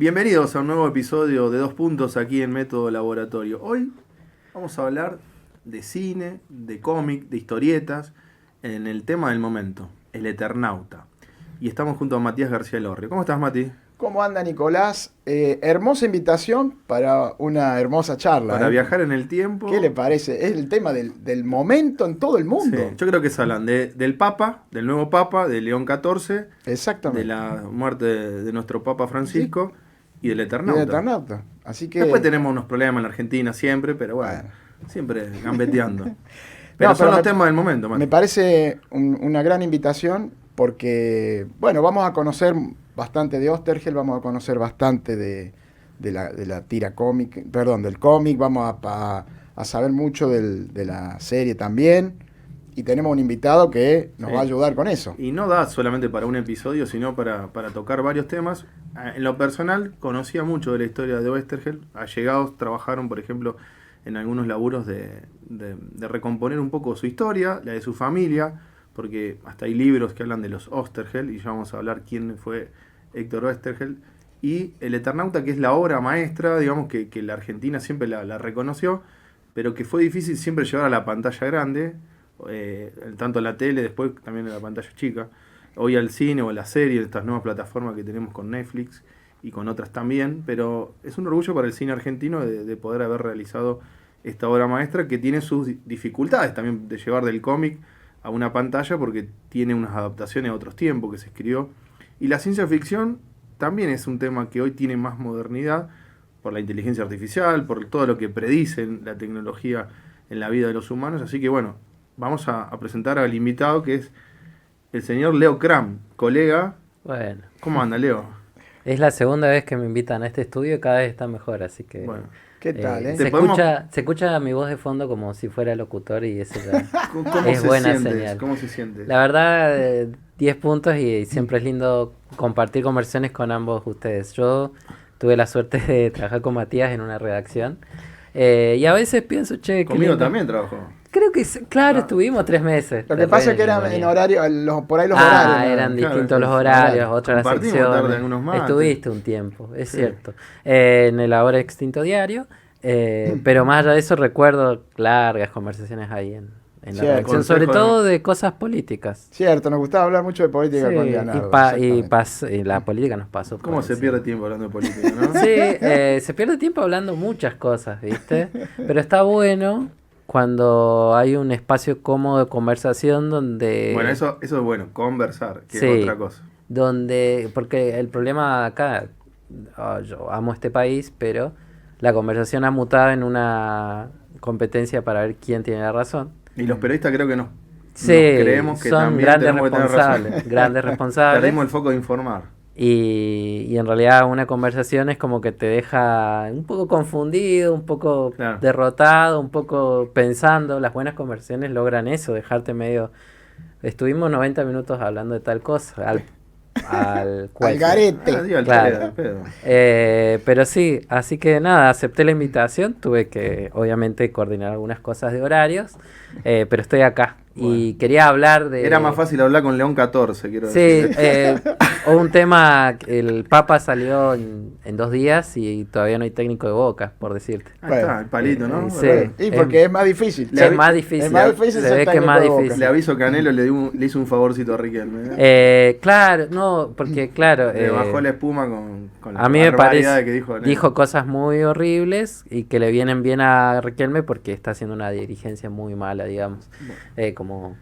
Bienvenidos a un nuevo episodio de Dos Puntos aquí en Método Laboratorio. Hoy vamos a hablar de cine, de cómic, de historietas, en el tema del momento, el Eternauta. Y estamos junto a Matías García Lorrio. ¿Cómo estás, Mati? ¿Cómo anda, Nicolás? Hermosa invitación para una hermosa charla. Para viajar en el tiempo. ¿Qué le parece? Es el tema del momento en todo el mundo. Sí, yo creo que se hablan del Papa, del nuevo Papa, de León XIV, Exactamente. de la muerte de nuestro Papa Francisco y del Y Eternauta. el Eternauta. Así que... Después tenemos unos problemas en la Argentina siempre, pero bueno, siempre gambeteando. Pero No, son pero los temas del momento, Mati. Me parece una gran invitación porque, bueno, vamos a conocer bastante de Oesterheld, vamos a conocer bastante de la tira cómic, perdón, del cómic, vamos a saber mucho de la serie también, y tenemos un invitado que nos va a ayudar con eso. Y no da solamente para un episodio, sino para tocar varios temas. En lo personal, conocía mucho de la historia de Oesterheld. Allegados trabajaron, por ejemplo, en algunos laburos de recomponer un poco su historia, la de su familia, porque hasta hay libros que hablan de los Oesterheld, y ya vamos a hablar quién fue Héctor Oesterheld. Y El Eternauta, que es la obra maestra, digamos, que la Argentina siempre la reconoció, pero que fue difícil siempre llevar a la pantalla grande, tanto en la tele, después también en la pantalla chica, hoy al cine o a la serie, estas nuevas plataformas que tenemos con Netflix y con otras también, pero es un orgullo para el cine argentino de poder haber realizado esta obra maestra, que tiene sus dificultades también de llevar del cómic a una pantalla, porque tiene unas adaptaciones a otros tiempos que se escribió. Y la ciencia ficción también es un tema que hoy tiene más modernidad por la inteligencia artificial, por todo lo que predice la tecnología en la vida de los humanos. Así que bueno, vamos a presentar al invitado, que es el señor Leo Cram, colega. Bueno. ¿Cómo anda, Leo? Es la segunda vez que me invitan a este estudio y cada vez está mejor, así que... Bueno. ¿Qué tal, Se escucha mi voz de fondo como si fuera locutor, y eso ya es buena señal. ¿Cómo se siente? La verdad, 10 puntos, y siempre es lindo compartir conversaciones con ambos ustedes. Yo tuve la suerte de trabajar con Matías en una redacción, y a veces pienso, che... Conmigo también trabajó. Creo que, claro, estuvimos 3 meses. Lo que pasa es que eran en horario, por ahí los horarios. horarios. Eran Claro, distintos los horarios, otra la compartimos sección. tarde algunos mates. Estuviste un tiempo, es Sí. cierto. En el ahora extinto diario, pero más allá de eso recuerdo largas conversaciones ahí en la Cierto. redacción, sobre Consejo todo de cosas políticas. Cierto, nos gustaba hablar mucho de política Sí, con y Leonardo. y la política nos pasó. por ¿Cómo se encima. pierde tiempo hablando de política, no? Sí, se pierde tiempo hablando muchas cosas, ¿viste? Pero está bueno cuando hay un espacio cómodo de conversación donde... Bueno, eso es bueno, conversar, que Sí. es otra cosa. Porque el problema acá, yo amo este país, pero la conversación ha mutado en una competencia para ver quién tiene la razón. Y los periodistas creo que nos Sí, creemos que son también grandes tenemos que tener razón. responsables, grandes responsables. Perdimos el foco de informar. Y en realidad una conversación es como que te deja un poco confundido, un poco Claro. derrotado, un poco pensando. Las buenas conversaciones logran eso, dejarte medio... Estuvimos 90 minutos hablando de tal cosa, al Al cuello. garete. Ah, digo, al Claro. pedo, al pedo. Pero sí, así que nada, acepté la invitación, tuve que obviamente coordinar algunas cosas de horarios, pero estoy acá. Y quería hablar de... Era más fácil hablar con León XIV, quiero Sí, decir. un tema, el Papa salió en 2 días y todavía no hay técnico de Boca, por decirte. Ahí está, el palito, ¿no? Sí. Bueno, Y porque es más difícil. Sí, es más difícil. Es más difícil Se ser ve que es técnico más de Boca. difícil. le aviso que Canelo le hizo un favorcito a Riquelme. Claro, no, porque claro... Le bajó la espuma con la A mí me barbaridad parece, que dijo Canelo. dijo cosas muy horribles y que le vienen bien a Riquelme porque está haciendo una dirigencia muy mala, digamos.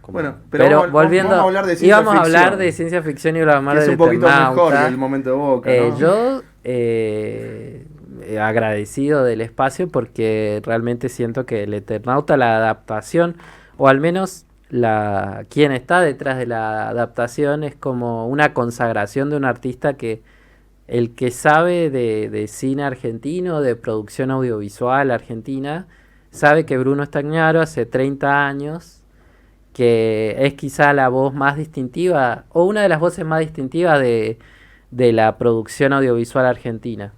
Bueno, pero vamos a hablar de ciencia íbamos a hablar ficción. de ciencia ficción y íbamos a hablar Que es del un poquito mejor Eternauta. que el momento de Boca, ¿no? Yo agradecido del espacio porque realmente siento que el Eternauta, la adaptación, o al menos quien está detrás de la adaptación, es como una consagración de un artista que el que sabe de cine argentino, de producción audiovisual argentina, sabe que Bruno Stagnaro hace 30 años, que es quizá la voz más distintiva, o una de las voces más distintivas de la producción audiovisual argentina.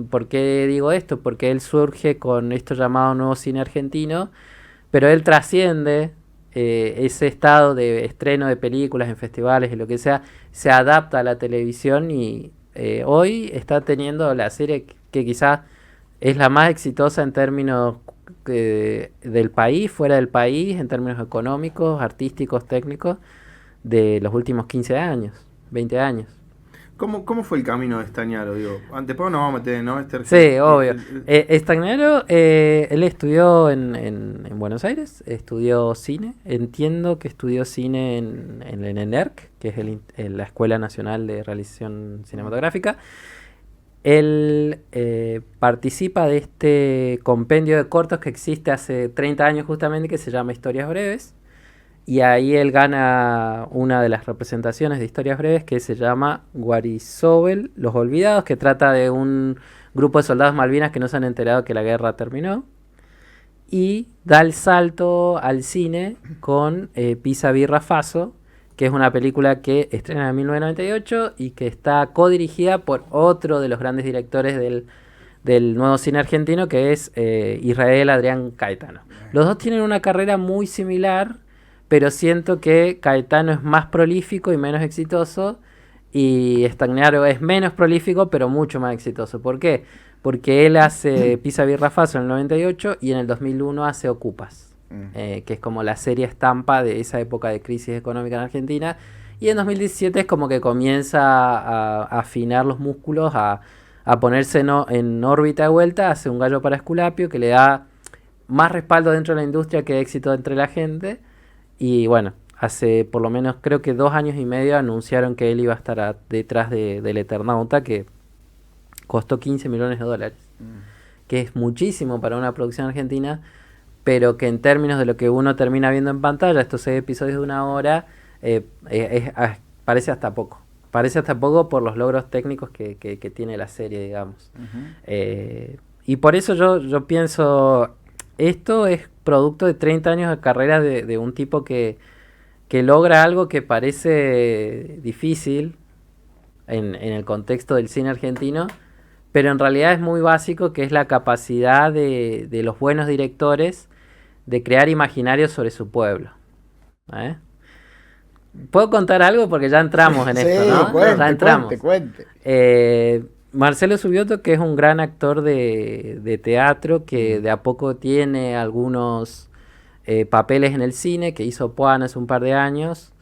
¿Por qué digo esto? Porque él surge con esto llamado Nuevo Cine Argentino, pero él trasciende ese estado de estreno de películas en festivales y lo que sea, se adapta a la televisión y hoy está teniendo la serie que quizás es la más exitosa en términos del país, fuera del país, en términos económicos, artísticos, técnicos, de los últimos 15 años, 20 años. ¿Cómo fue el camino de Stagnaro? Digo, después nos vamos a meter en Oesterheld. Sí, obvio. Stagnaro, él estudió en Buenos Aires, estudió cine. Entiendo que estudió cine en el ENERC, que es la Escuela Nacional de Realización Cinematográfica. Él participa de este compendio de cortos que existe hace 30 años justamente, que se llama Historias Breves. Y ahí él gana una de las representaciones de Historias Breves que se llama Guarisobel, Los Olvidados, que trata de un grupo de soldados Malvinas que no se han enterado que la guerra terminó. Y da el salto al cine con Pisa Birra Faso, que es una película que estrena en 1998 y que está codirigida por otro de los grandes directores del nuevo cine argentino, que es Israel Adrián Caetano. Los dos tienen una carrera muy similar, pero siento que Caetano es más prolífico y menos exitoso, y Stagnaro es menos prolífico, pero mucho más exitoso. ¿Por qué? Porque él hace Pisa Birra Faso en el 98 y en el 2001 hace Ocupas, que es como la serie estampa de esa época de crisis económica en Argentina, y en 2017 es como que comienza a afinar los músculos, a ponerse en órbita de vuelta, hace Un gallo para Esculapio, que le da más respaldo dentro de la industria que éxito entre la gente. Y bueno, hace por lo menos creo que 2 años y medio anunciaron que él iba a estar detrás del Eternauta, que costó $15 millones, que es muchísimo para una producción argentina, pero que en términos de lo que uno termina viendo en pantalla, estos 6 episodios de 1 hora, parece hasta poco. Parece hasta poco por los logros técnicos que tiene la serie, digamos. Y por eso yo pienso, esto es producto de 30 años de carrera de un tipo que logra algo que parece difícil en el contexto del cine argentino, pero en realidad es muy básico, que es la capacidad de los buenos directores de crear imaginarios sobre su pueblo. ¿Puedo contar algo? Porque ya entramos en esto, ¿no? Cuente, ya entramos. Cuente. Marcelo Subioto, que es un gran actor de teatro, que de a poco tiene algunos papeles en el cine, que hizo Puan hace un par de años,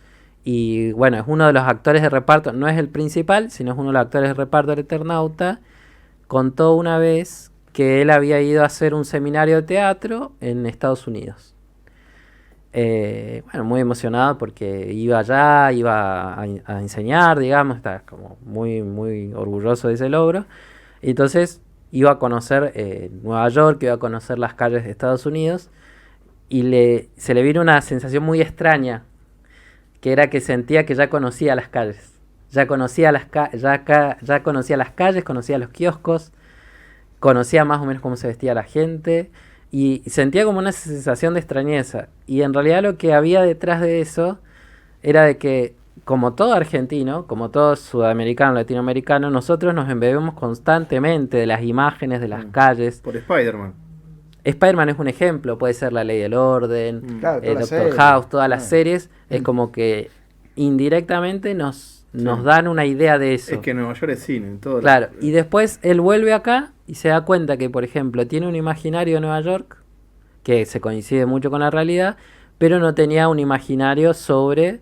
y bueno, es uno de los actores de reparto, no es el principal, sino es uno de los actores de reparto del Eternauta. Contó una vez que él había ido a hacer un seminario de teatro en Estados Unidos. Bueno, muy emocionado porque iba allá, iba a enseñar, digamos, está como muy, muy orgulloso de ese logro. Entonces iba a conocer Nueva York, iba a conocer las calles de Estados Unidos, y se le vino una sensación muy extraña, que era que sentía que ya conocía las calles. Ya conocía ya conocía las calles, conocía los kioscos, conocía más o menos cómo se vestía la gente, y sentía como una sensación de extrañeza. Y en realidad lo que había detrás de eso era de que, como todo argentino, como todo sudamericano, latinoamericano, nosotros nos embebemos constantemente de las imágenes de las calles. Por Spider-Man. Spider-Man es un ejemplo, puede ser La Ley del Orden, Claro, Doctor House, todas las series, es como que indirectamente nos dan una idea de eso. Es que Nueva York es cine, en todo. Claro, y después él vuelve acá y se da cuenta que, por ejemplo, tiene un imaginario de Nueva York que se coincide mucho con la realidad, pero no tenía un imaginario sobre,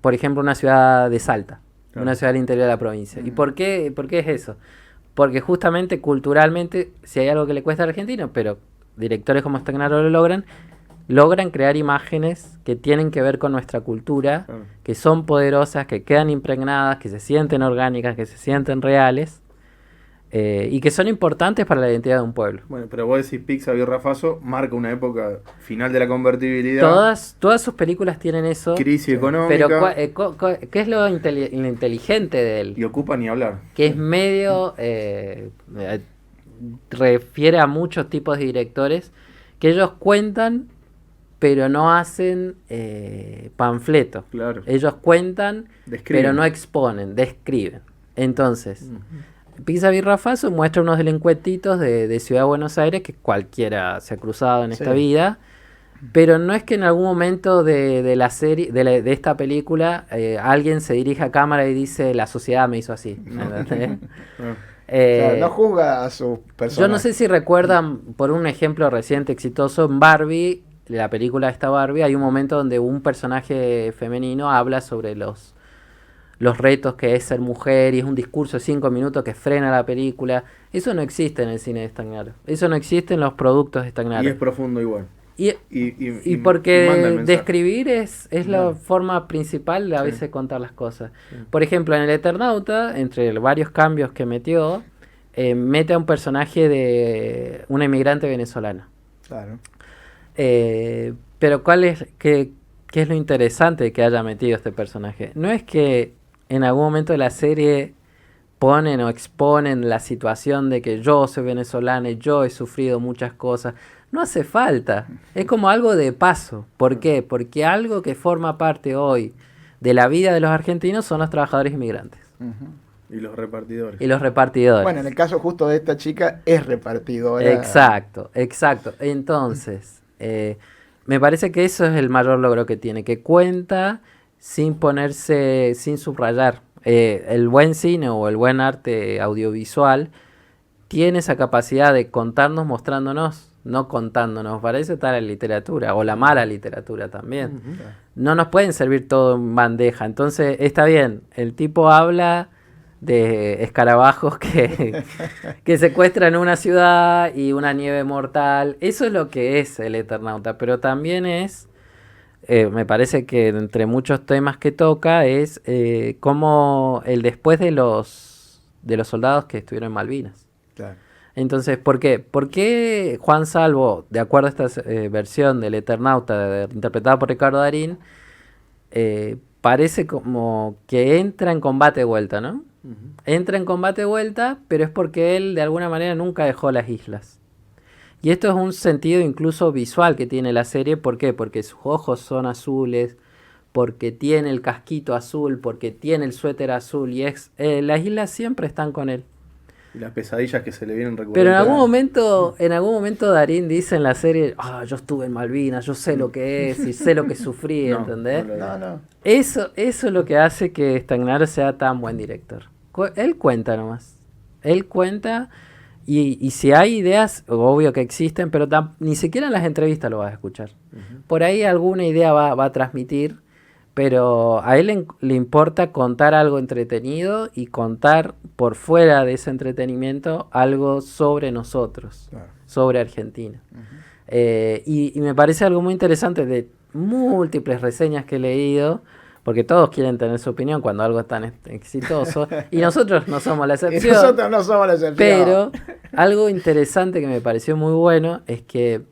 por ejemplo, una ciudad de Salta, claro, una ciudad del interior de la provincia. ¿Y por qué es eso? Porque justamente culturalmente, si hay algo que le cuesta al argentino, pero directores como Stagnaro lo logran crear imágenes que tienen que ver con nuestra cultura, que son poderosas, que quedan impregnadas, que se sienten orgánicas, que se sienten reales, y que son importantes para la identidad de un pueblo. Bueno, pero vos decís Pisa Birra Faso marca una época final de la convertibilidad. Todas sus películas tienen eso. Crisis económica. Pero ¿qué es lo inteligente de él? Y Ocupa ni hablar. Que es medio... refiere a muchos tipos de directores que ellos cuentan, pero no hacen panfleto. Claro. Ellos cuentan, describen, pero no exponen, describen. Entonces, Pisa Birra Faso muestra unos delincuentitos de Ciudad de Buenos Aires que cualquiera se ha cruzado en esta vida, Pero no es que en algún momento de la serie, de esta película, alguien se dirige a cámara y dice, la sociedad me hizo así. ¿Entendés? Claro, no juzga a sus personajes. Yo no sé si recuerdan, por un ejemplo reciente exitoso, en Barbie, la película esta Barbie, hay un momento donde un personaje femenino habla sobre los retos que es ser mujer, y es un discurso de 5 minutos que frena la película. Eso no existe en el cine de Stagnaro. Eso no existe en los productos de Stagnaro. Y es profundo igual. Y porque manda el mensaje. describir es la forma principal de a veces contar las cosas. Por ejemplo, en El Eternauta, entre varios cambios que metió, mete a un personaje de una inmigrante venezolana. Claro. Pero ¿qué es lo interesante de que haya metido este personaje? No es que en algún momento de la serie ponen o exponen la situación de que yo soy venezolana y yo he sufrido muchas cosas. No hace falta. Es como algo de paso. ¿Por qué? Porque algo que forma parte hoy de la vida de los argentinos son los trabajadores inmigrantes. Y los repartidores. Y los repartidores. Bueno, en el caso justo de esta chica, es repartidora. Exacto. Entonces, me parece que eso es el mayor logro que tiene, que cuenta sin subrayar. El buen cine o el buen arte audiovisual tiene esa capacidad de contarnos mostrándonos, no contándonos. Para eso está la literatura, o la mala literatura también. No nos pueden servir todo en bandeja. Entonces, está bien, el tipo habla de escarabajos que secuestran una ciudad y una nieve mortal. Eso es lo que es El Eternauta, pero también es, me parece que entre muchos temas que toca, es como el después de los soldados que estuvieron en Malvinas. Claro. Entonces, ¿por qué? ¿Por qué Juan Salvo, de acuerdo a esta versión del Eternauta interpretada por Ricardo Darín, parece como que entra en combate de vuelta, ¿no? Entra en combate de vuelta, pero es porque él de alguna manera nunca dejó las islas. Y esto es un sentido incluso visual que tiene la serie. ¿Por qué? Porque sus ojos son azules, porque tiene el casquito azul, porque tiene el suéter azul, y las islas siempre están con él. Y las pesadillas que se le vienen recurrentes. Pero en algún momento Darín dice en la serie, yo estuve en Malvinas, yo sé lo que es y sé lo que sufrí, ¿entendés? No. Eso es lo que hace que Stagnaro sea tan buen director. Él cuenta nomás. Él cuenta, y si hay ideas, obvio que existen, pero ni siquiera en las entrevistas lo vas a escuchar. Por ahí alguna idea va a transmitir, pero a él le importa contar algo entretenido y contar por fuera de ese entretenimiento algo sobre nosotros, sobre Argentina. Y me parece algo muy interesante de múltiples reseñas que he leído, porque todos quieren tener su opinión cuando algo es tan exitoso, y nosotros no somos la excepción. Pero algo interesante que me pareció muy bueno es que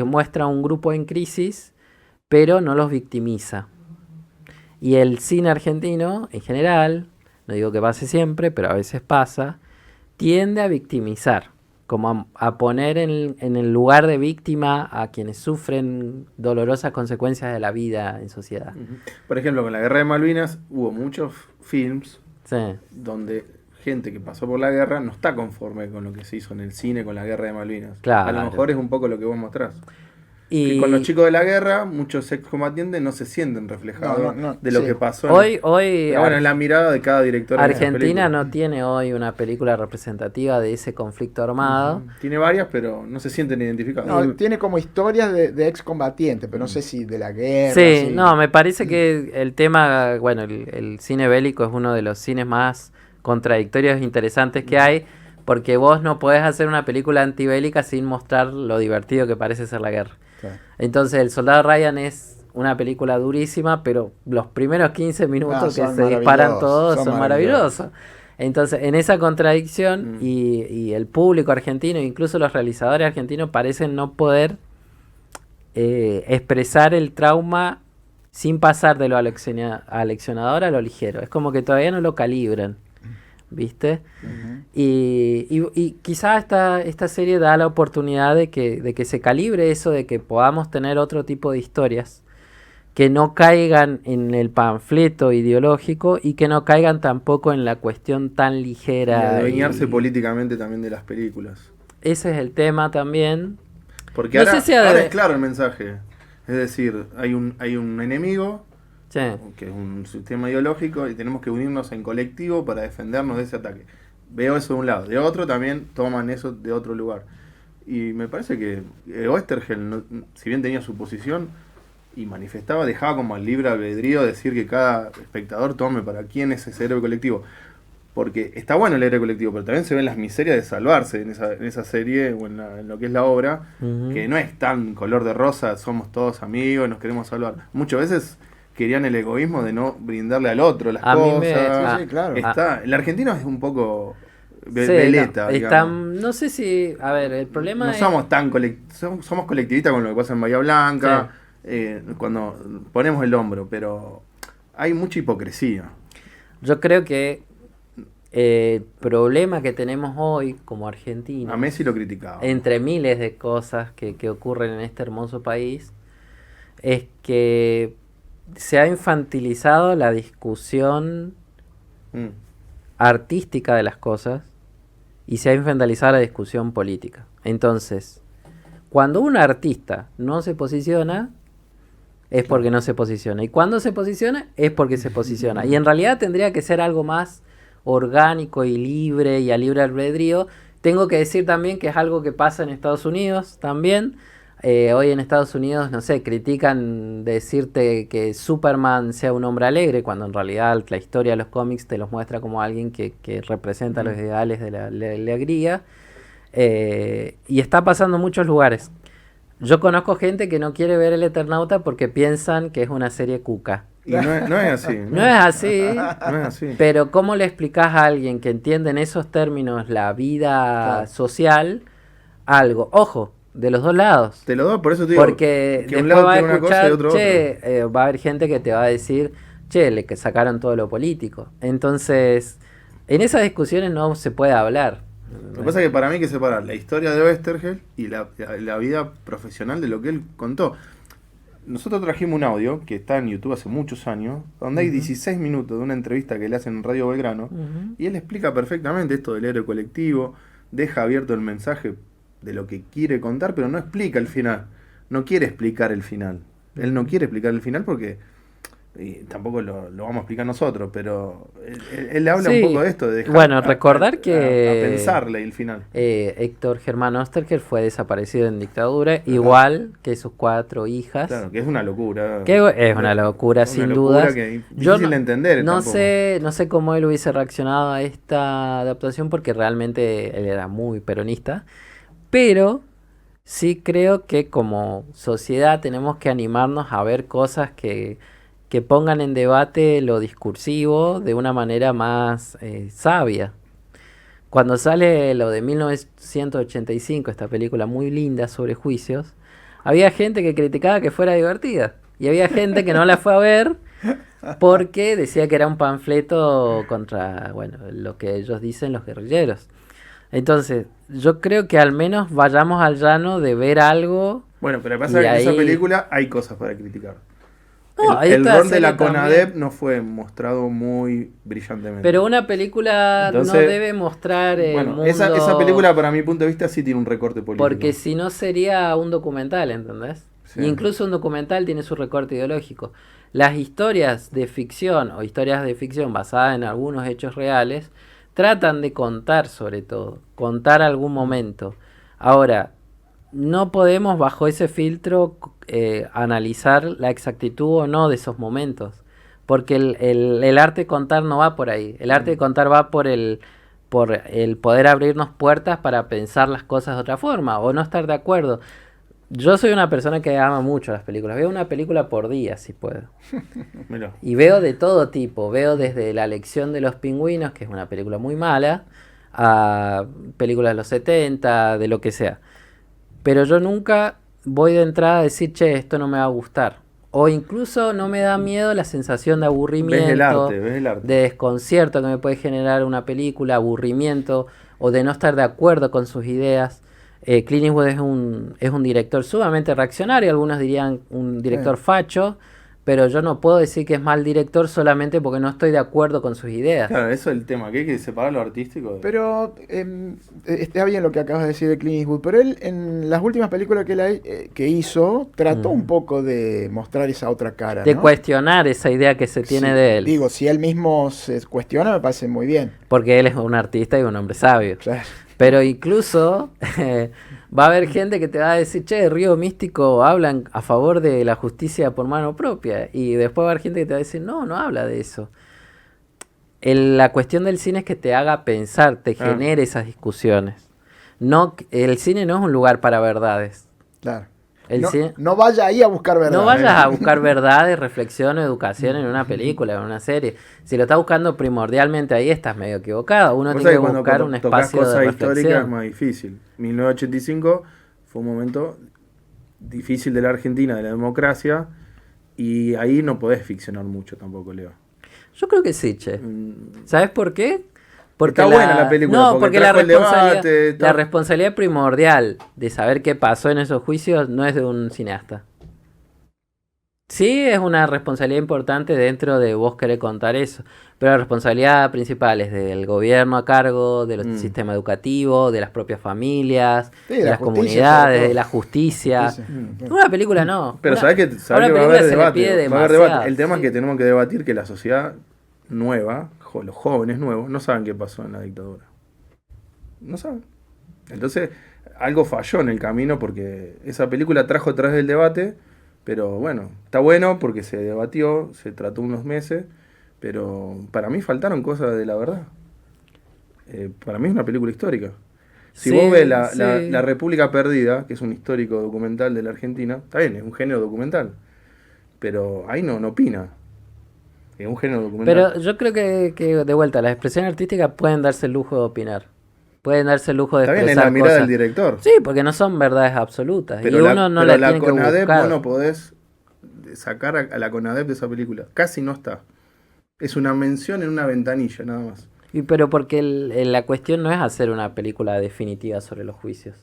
muestra un grupo en crisis, pero no los victimiza. Y el cine argentino, en general, no digo que pase siempre, pero a veces pasa, tiende a victimizar, como a poner en el lugar de víctima a quienes sufren dolorosas consecuencias de la vida en sociedad. Por ejemplo, con la Guerra de Malvinas hubo muchos films donde gente que pasó por la guerra no está conforme con lo que se hizo en el cine con la Guerra de Malvinas. Claro. A lo mejor es un poco lo que vos mostrás. Y con los chicos de la guerra, muchos excombatientes no se sienten reflejados de lo que pasó. Hoy bueno, es la mirada de cada director. Argentina no tiene hoy una película representativa de ese conflicto armado. Tiene varias, pero no se sienten identificados. No, tiene como historias de excombatientes, pero no sé si de la guerra. Sí, no, me parece que el tema, bueno, el cine bélico es uno de los cines más contradictorios e interesantes que hay, porque vos no podés hacer una película antibélica sin mostrar lo divertido que parece ser la guerra. Entonces El Soldado Ryan es una película durísima, pero los primeros 15 minutos que se disparan todos son maravillosos. Entonces, en esa contradicción, y el público argentino, incluso los realizadores argentinos, parecen no poder expresar el trauma sin pasar de lo aleccionador a lo ligero. Es como que todavía no lo calibran, ¿viste? Y quizás esta serie da la oportunidad de que se calibre eso, de que podamos tener otro tipo de historias que no caigan en el panfleto ideológico y que no caigan tampoco en la cuestión tan ligera. Y adueñarse políticamente también de las películas. Ese es el tema también. Porque No ahora, sé si ahora es claro el mensaje. Es decir, hay un enemigo, Sí. que es un sistema ideológico, y tenemos que unirnos en colectivo para defendernos de ese ataque. Veo eso de un lado. De otro también toman eso de otro lugar. Y me parece que Oesterheld, si bien tenía su posición y manifestaba, dejaba como al libre albedrío decir que cada espectador tome para quién es ese héroe colectivo. Porque está bueno el héroe colectivo, pero también se ven las miserias de salvarse en esa serie o en lo que es la obra, que no es tan color de rosa, somos todos amigos, nos queremos salvar. Muchas veces querían el egoísmo de no brindarle al otro las A mí cosas. Sí, claro. El argentino es un poco Sí, veleta, no, no sé si... A ver, el problema no es... somos tan somos colectivistas con lo que pasa en Bahía Blanca, cuando ponemos el hombro, pero hay mucha hipocresía. Yo creo que el problema que tenemos hoy como argentinos, A Messi lo criticaba. entre miles de cosas que ocurren en este hermoso país, es que se ha infantilizado la discusión Mm. artística de las cosas y se ha infantilizado la discusión política. Entonces, cuando un artista no se posiciona, es porque no se posiciona. Y cuando se posiciona, es porque se posiciona. Y en realidad tendría que ser algo más orgánico y libre y a libre albedrío. Tengo que decir también que es algo que pasa en Estados Unidos también. Hoy en Estados Unidos, no sé, critican decirte que Superman sea un hombre alegre, cuando en realidad la historia de los cómics te los muestra como alguien que representa los ideales de la alegría. Y está pasando en muchos lugares. Yo conozco gente que no quiere ver El Eternauta porque piensan que es una serie cuca. Y no es así. No es así, No es así. pero ¿cómo le explicás a alguien que entiende en esos términos la vida social algo? Ojo, de los dos lados. Te lo doy, por eso te digo Porque que un después lado va a tiene una cosa y escuchar, otro che, va a haber gente que te va a decir, che, le que sacaron todo lo político. Entonces, en esas discusiones no se puede hablar. Lo que pasa es que para mí hay que separar la historia de Oesterheld y la vida profesional de lo que él contó. Nosotros trajimos un audio que está en YouTube hace muchos años, donde hay 16 minutos de una entrevista que le hacen en Radio Belgrano, y él explica perfectamente esto del héroe colectivo, deja abierto el mensaje de lo que quiere contar, pero no explica el final. No quiere explicar el final. Él no quiere explicar el final porque tampoco lo vamos a explicar nosotros, pero él habla Sí. un poco de esto, de dejar Bueno, recordar que a pensarle el final. Héctor Germán Oesterheld fue desaparecido en dictadura, igual que sus 4 hijas. Claro, que es una locura. Que es una locura, sin dudas. Que es Yo difícil de entender. no tampoco. sé cómo él hubiese reaccionado a esta adaptación, porque realmente él era muy peronista, pero sí creo que como sociedad tenemos que animarnos a ver cosas que pongan en debate lo discursivo de una manera más sabia. Cuando sale lo de 1985, esta película muy linda sobre juicios, había gente que criticaba que fuera divertida. Y había gente que no la fue a ver porque decía que era un panfleto contra, bueno, lo que ellos dicen los guerrilleros. Entonces, yo creo que al menos vayamos al llano de ver algo. Bueno, pero pasa que en esa película hay cosas para criticar. No, el esta rol de la serie CONADEP también. no fue mostrado muy brillantemente. Pero una película Entonces, no debe mostrar el bueno, mundo... esa película, para mi punto de vista, sí tiene un recorte político. Porque si no sería un documental, ¿entendés? Sí. Incluso un documental tiene su recorte ideológico. Las historias de ficción o historias de ficción basadas en algunos hechos reales tratan de contar, sobre todo, contar algún momento. Ahora, no podemos bajo ese filtro analizar la exactitud o no de esos momentos, porque el arte de contar no va por ahí. El arte de contar va por el poder abrirnos puertas para pensar las cosas de otra forma o no estar de acuerdo. Yo soy una persona que ama mucho las películas. Veo una película por día, si puedo. Mirá. Y veo de todo tipo. Veo desde La lección de los pingüinos, que es una película muy mala, a películas de los 70, de lo que sea. Pero yo nunca voy de entrada a decir, che, esto no me va a gustar. O incluso no me da miedo la sensación de aburrimiento, ves el arte. de desconcierto que me puede generar una película, aburrimiento, o de no estar de acuerdo con sus ideas. Clint Eastwood es un director sumamente reaccionario, algunos dirían un director facho, pero yo no puedo decir que es mal director solamente porque no estoy de acuerdo con sus ideas. Claro, eso es el tema, que hay que separar lo artístico. Pero está bien lo que acabas de decir de Clint Eastwood, pero él en las últimas películas que hizo trató un poco de mostrar esa otra cara, De ¿no? cuestionar esa idea que se tiene Sí, de él. Digo, si él mismo se cuestiona, me parece muy bien. Porque él es un artista y un hombre sabio. Claro. Pero incluso va a haber gente que te va a decir, che, Río Místico hablan a favor de la justicia por mano propia. Y después va a haber gente que te va a decir, no, no habla de eso. La cuestión del cine es que te haga pensar, te genere esas discusiones. No, el cine no es un lugar para verdades. Claro. El cine- No vaya ahí a buscar verdad. No vayas a buscar verdades, reflexión o educación en una película, en una serie. Si lo estás buscando primordialmente ahí, estás medio equivocado. Uno Vos tiene que sabés, buscar un tocas espacio cosas de históricas es reflexión. más difícil. 1985 fue un momento difícil de la Argentina, de la democracia, y ahí no podés ficcionar mucho tampoco, Leo. Yo creo que sí, che. ¿Sabes por qué? Está buena la película, No, porque porque la trajo el responsabilidad, debate, la todo. responsabilidad primordial de saber qué pasó en esos juicios no es de un cineasta. Sí, es una responsabilidad importante dentro de vos querer contar eso, pero la responsabilidad principal es del gobierno a cargo, del sistema educativo, de las propias familias, Sí, de la las justicia, comunidades, sobre todo. de la justicia. Sí, sí. Una película no. Pero Una- sabés que, a una va a película haber se le debate. pide Va a haber demasiado, debate. El tema sí. que tenemos que debatir que la sociedad nueva, los jóvenes nuevos, no saben qué pasó en la dictadura. No saben. Entonces, algo falló en el camino porque esa película trajo otra vez el debate, pero bueno, está bueno porque se debatió, se trató unos meses, pero para mí faltaron cosas de la verdad. Para mí es una película histórica. Si Sí, vos ves sí. la República Perdida, que es un histórico documental de la Argentina, está bien, es un género documental, pero ahí no opina. Es un género documental. Pero yo creo que de vuelta, las expresiones artísticas pueden darse el lujo de opinar. Pueden darse el lujo de Está bien, es expresar la mirada cosas. del director. Sí, porque no son verdades absolutas. Pero y uno no pero la tiene que CONADEP buscar. vos no podés sacar a la CONADEP de esa película. Casi no está. Es una mención en una ventanilla, nada más. Pero porque la cuestión no es hacer una película definitiva sobre los juicios.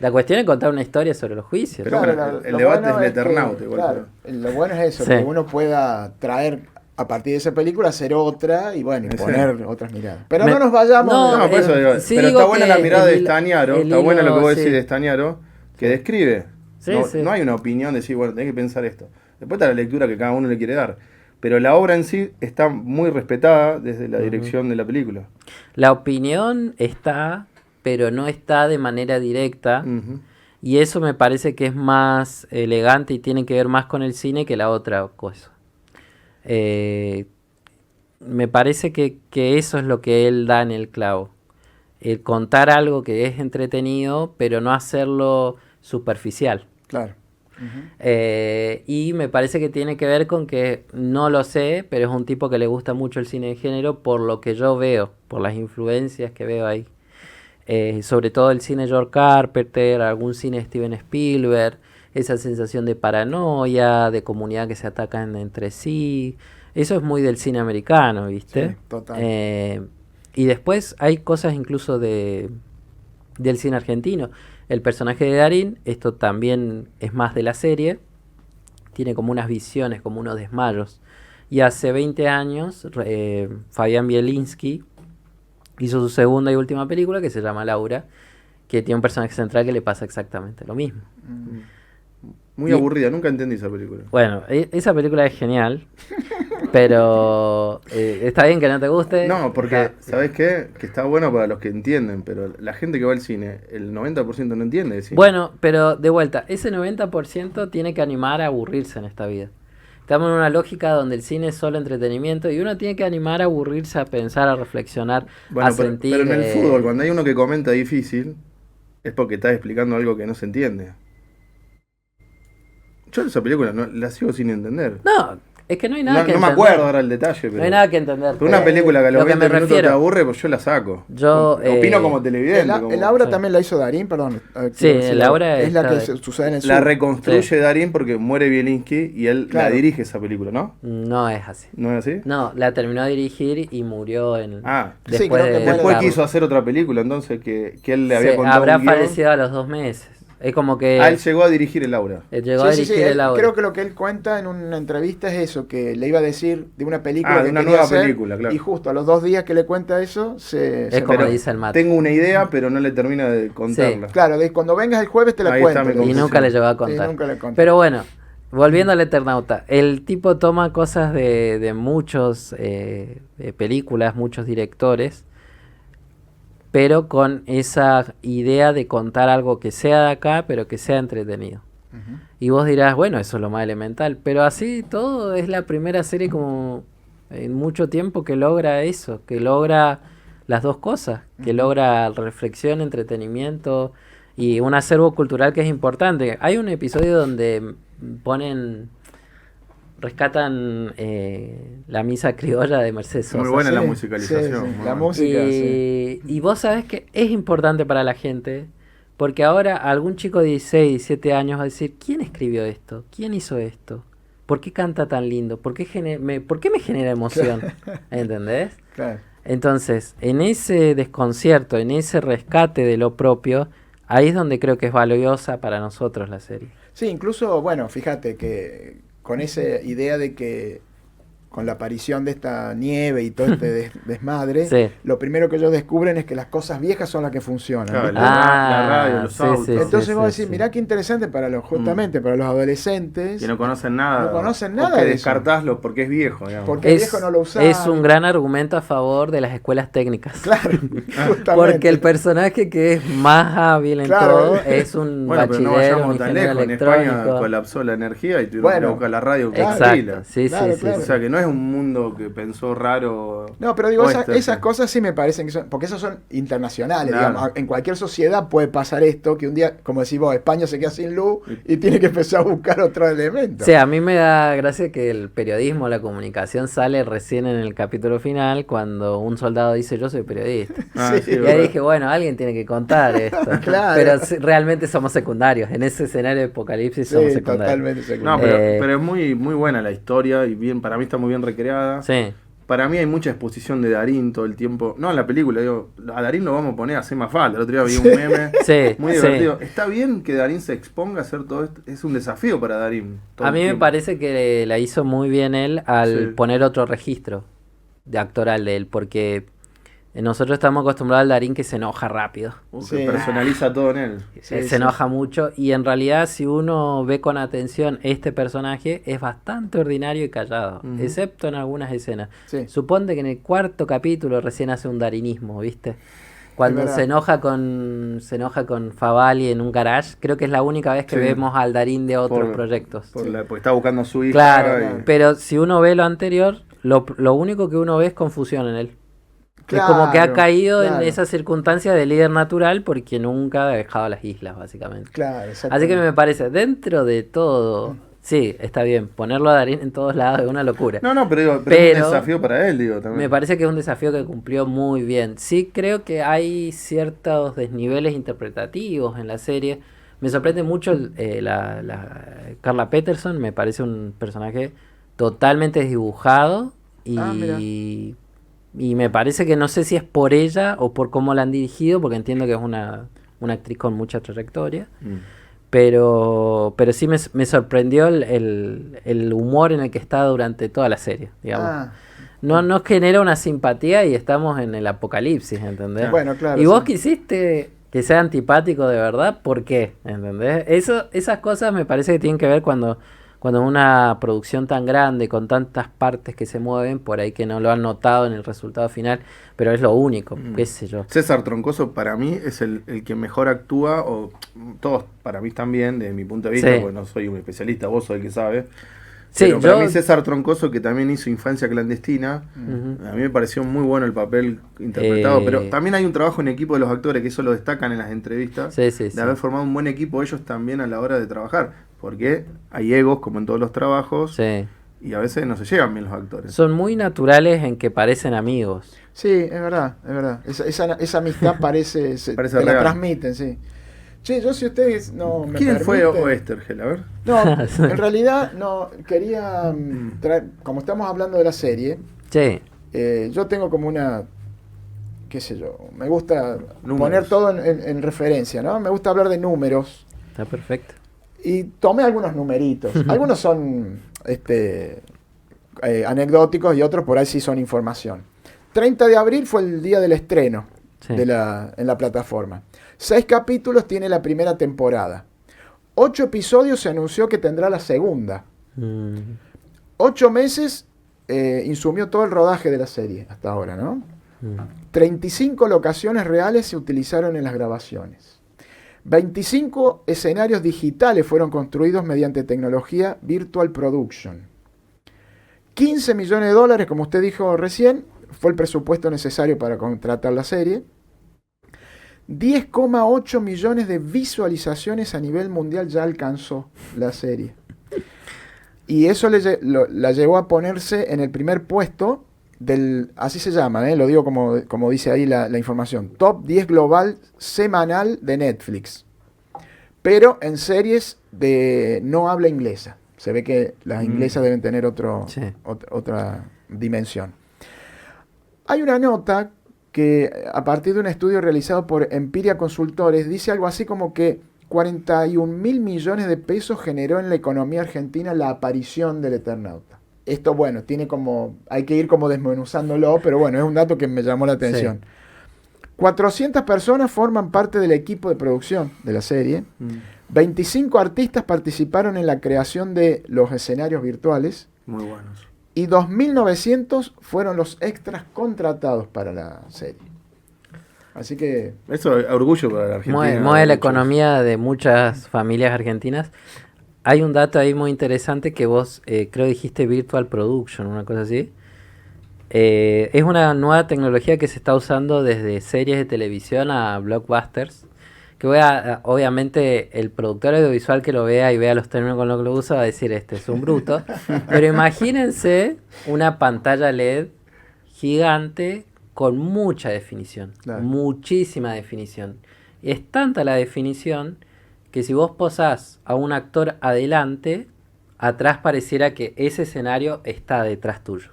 La cuestión es contar una historia sobre los juicios. Pero bueno, el lo debate bueno es el que, Eternauta igual, claro, lo bueno es eso, Sí. que uno pueda traer a partir de esa película, hacer otra y bueno, y Sí. poner otras miradas. Pero Me- no nos vayamos. No, No, por eso digo, sí pero digo está buena que la mirada el de hilo- Estañaro, el está buena lo que hilo, vos decís sí. de Estañaro, que describe. Sí, no, sí. no hay una opinión de decir, bueno, tenés que pensar esto. Después está la lectura que cada uno le quiere dar. Pero la obra en sí está muy respetada desde la dirección de la película. La opinión está, pero no está de manera directa. Ujú. Y eso me parece que es más elegante y tiene que ver más con el cine que la otra cosa. Me parece que eso es lo que él da en el clavo. El contar algo que es entretenido, pero no hacerlo superficial. Claro. Y me parece que tiene que ver con que no lo sé, pero es un tipo que le gusta mucho el cine de género por lo que yo veo, por las influencias que veo ahí. Sobre todo el cine George Carpenter, algún cine de Steven Spielberg, esa sensación de paranoia, de comunidad que se atacan entre sí. Eso es muy del cine americano, ¿viste? Sí, total. Y después hay cosas incluso del cine argentino. El personaje de Darín, esto también es más de la serie, tiene como unas visiones, como unos desmayos. Y hace 20 años, Fabián Bielinski hizo su segunda y última película, que se llama Laura, que tiene un personaje central que le pasa exactamente lo mismo. Muy Y- aburrida, nunca entendí esa película. Bueno, esa película es genial, pero está bien que no te guste. No, porque, Ajá. ¿sabés qué? Que está bueno para los que entienden, pero la gente que va al cine, el 90% no entiende de cine. Bueno, pero de vuelta, ese 90% tiene que animar a aburrirse en esta vida. Estamos en una lógica donde el cine es solo entretenimiento y uno tiene que animar a aburrirse, a pensar, a reflexionar, Bueno, a sentir. pero en el fútbol, cuando hay uno que comenta difícil, es porque está explicando algo que no se entiende. Yo esa película no, la sigo sin entender. No, es que no hay nada No, que no me entender. acuerdo ahora el detalle, pero, No hay nada que entender. pero una película que a los Lo que 20 me minutos te refiero. aburre, pues yo la saco. Yo, Opino como televidente. como- El Aura Sí. también la hizo Darín, perdón. Sí, quiero decir, el Aura es la está que de- sucede en el La sur. reconstruye Sí. Darín porque muere Bielinski y él Claro. la dirige esa película, ¿no? No es así. ¿No es así? No, la terminó de dirigir y murió en. Ah, Sí, después creo que de muere después Carlos. quiso hacer otra película, entonces que él le Sí, había contado habrá un guión. fallecido a los 2 meses. Es como que Él llegó a dirigir el Aura. llegó a dirigir el Aura. Creo que lo que él cuenta en una entrevista es eso, que le iba a decir de una película de que una quería nueva hacer, película, claro. y justo a los 2 días que le cuenta eso, Es como pero dice el Mate. tengo una idea, pero no le termina de contarla. Claro, cuando vengas el jueves te la Ahí cuento. está mi le dice. Y nunca le llegó a contar. Sí, nunca le conté. Pero bueno, volviendo al Eternauta, el tipo toma cosas de muchos películas, muchos directores, pero con esa idea de contar algo que sea de acá, pero que sea entretenido. Ujú. Y vos dirás, bueno, eso es lo más elemental, pero así todo es la primera serie como en mucho tiempo que logra eso, que logra las dos cosas, que logra reflexión, entretenimiento y un acervo cultural que es importante. Hay un episodio donde rescatan la misa criolla de Mercedes Sosa. Muy buena la Sí, musicalización. sí, sí, muy la buena. música. Sí. Y vos sabés que es importante para la gente, porque ahora algún chico de 16, 17 años va a decir, ¿quién escribió esto? ¿Quién hizo esto? ¿Por qué canta tan lindo? ¿Por qué me genera emoción? ¿Entendés? Claro. Entonces, en ese desconcierto, en ese rescate de lo propio, ahí es donde creo que es valiosa para nosotros la serie. Sí, incluso, bueno, fíjate que con esa idea de que con la aparición de esta nieve y todo este desmadre, Sí. lo primero que ellos descubren es que las cosas viejas son las que funcionan. Claro, ¿viste? la radio, los sí, autos. sí, Entonces sí, vos sí, decís, sí. mirá qué interesante justamente para los adolescentes. Que no conocen nada. No conocen o nada que de eso. descartáslo porque es viejo, digamos. Porque el viejo no lo usaba. Es un gran argumento a favor de las escuelas técnicas. Claro, justamente. Porque el personaje que es más hábil en Claro. todo es un Bueno, pero no bachiller, un vayamos tan ingeniero lejos. En España electrónico. colapsó la energía y tuvieron Bueno, que buscar la radio con Exacto, pilas. sí, Claro, sí, claro. O sea que no es un mundo que pensó raro. No, pero digo, Oeste, esas sí. cosas sí me parecen que son, porque esas son internacionales, Claro. digamos. En cualquier sociedad puede pasar esto, que un día, como decís vos, España se queda sin luz y tiene que empezar a buscar otro elemento. Sí, a mí me da gracia que el periodismo, la comunicación sale recién en el capítulo final cuando un soldado dice yo soy periodista. Ah, Sí. sí, Y ahí verdad. dije, bueno, alguien tiene que contar esto. Claro. Pero realmente somos secundarios. En ese escenario de apocalipsis Sí, somos secundarios. totalmente No, secundario. pero es muy, muy buena la historia y bien, para mí está muy bien recreada. Sí. Para mí hay mucha exposición de Darín todo el tiempo. No, en la película, digo, a Darín lo vamos a poner a hacer más falta. El otro día vi un meme Sí, muy sí. divertido. Está bien que Darín se exponga a hacer todo esto. Es un desafío para Darín. todo A el mí me tiempo. parece que la hizo muy bien él al Sí. poner otro registro de actoral de él, porque nosotros estamos acostumbrados al Darín que se enoja rápido. Que Sí. personaliza todo en él. Sí, Se sí. enoja mucho y en realidad si uno ve con atención este personaje es bastante ordinario y callado, Ujú. excepto en algunas escenas. Sí. Suponte que en el 4º capítulo recién hace un darinismo, ¿viste? Cuando verdad. se enoja con Favali en un garage, creo que es la única vez que Sí. vemos al Darín de otros Por- proyectos. Porque está buscando a su hija. Claro, y- pero si uno ve lo anterior, lo único que uno ve es confusión en él. Es como que ha Claro, caído claro. en esa circunstancia de líder natural porque nunca ha dejado las islas, básicamente. Claro, Así exactamente. que me parece, dentro de todo, sí, está bien, ponerlo a Darín en todos lados es una locura. No, pero es un Pero desafío para él, digo, también. Me parece que es un desafío que cumplió muy bien. Sí creo que hay ciertos desniveles interpretativos en la serie. Me sorprende mucho la Carla Peterson, me parece un personaje totalmente desdibujado mira. y me parece que no sé si es por ella o por cómo la han dirigido, porque entiendo que es una actriz con mucha trayectoria. Mm. Pero sí me sorprendió el humor en el que está durante toda la serie, digamos. Ah, No genera una simpatía y estamos en el apocalipsis, ¿entendés? bueno, claro. Y vos sí. quisiste que sea antipático de verdad, ¿por qué? ¿Entendés? Esas cosas me parece que tienen que ver cuando una producción tan grande, con tantas partes que se mueven, por ahí que no lo han notado en el resultado final, pero es lo único, qué sé yo. César Troncoso para mí es el que mejor actúa, o todos para mí también, desde mi punto de vista, Sí. porque no soy un especialista, vos sos el que sabe. Sí, Pero para yo- mí César Troncoso, que también hizo Infancia Clandestina, Ujú. a mí me pareció muy bueno el papel interpretado, pero Eh. también hay un trabajo en equipo de los actores, que eso lo destacan en las entrevistas, Sí, sí, de sí. haber formado un buen equipo ellos también a la hora de trabajar, porque hay egos como en todos los trabajos, Sí. y a veces no se llevan bien los actores. Son muy naturales en que parecen amigos. Sí, es verdad, es verdad. Esa amistad Parece te la real. transmiten, sí. Che, yo si ustedes no me ¿Quién fue permiten- Oestergel? A ver. No, en realidad no, quería traer, como estamos hablando de la serie, Sí. yo tengo como una, qué sé yo, me gusta Números. poner todo en referencia, ¿no? Me gusta hablar de números Está perfecto. Y tomé algunos numeritos. Algunos son anecdóticos y otros por ahí sí son información. 30 de abril fue el día del estreno Sí. en la plataforma. 6 capítulos tiene la primera temporada. 8 episodios se anunció que tendrá la segunda. 8 meses insumió todo el rodaje de la serie hasta ahora, ¿no? 35 locaciones reales se utilizaron en las grabaciones. 25 escenarios digitales fueron construidos mediante tecnología Virtual Production. 15 millones de dólares, como usted dijo recién, fue el presupuesto necesario para contratar la serie. 10,8 millones de visualizaciones a nivel mundial ya alcanzó la serie. Y eso la llevó a ponerse en el primer puesto del, así se llama, lo digo como dice ahí la información, top 10 global semanal de Netflix. Pero en series de no habla inglesa. Se ve que las inglesas deben tener otra dimensión. Hay una nota que a partir de un estudio realizado por Empiria Consultores dice algo así como que 41.000 millones de pesos generó en la economía argentina la aparición del Eternauta. Esto, bueno, hay que ir como desmenuzándolo, pero bueno, es un dato que me llamó la atención. Sí. 400 personas forman parte del equipo de producción de la serie. 25 artistas participaron en la creación de los escenarios virtuales. Muy buenos. Y 2.900 fueron los extras contratados para la serie. Así que... Eso es orgullo para la Argentina. Mueve la economía de muchas familias argentinas. Hay un dato ahí muy interesante que vos, creo dijiste Virtual Production, una cosa así. Es una nueva tecnología que se está usando desde series de televisión a blockbusters. Que obviamente el productor audiovisual que lo vea y vea los términos con los que lo usa va a decir, este es un bruto. Pero imagínense una pantalla LED gigante con mucha definición, claro. Muchísima definición. Es tanta la definición que si vos posás a un actor adelante, atrás pareciera que ese escenario está detrás tuyo.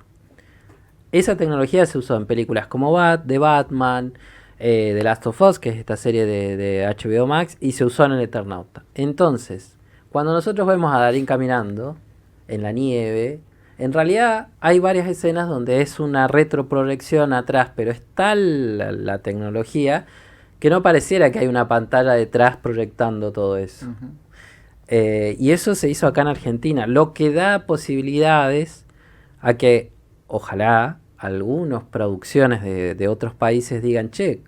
Esa tecnología se usó en películas como de Batman, The Last of Us, que es esta serie de HBO Max, y se usó en el Eternauta. Entonces, cuando nosotros vemos a Darín caminando en la nieve, en realidad hay varias escenas donde es una retroproyección atrás, pero es tal la tecnología que no pareciera que hay una pantalla detrás proyectando todo eso. Y eso se hizo acá en Argentina, lo que da posibilidades a que, ojalá, algunas producciones de otros países digan, che,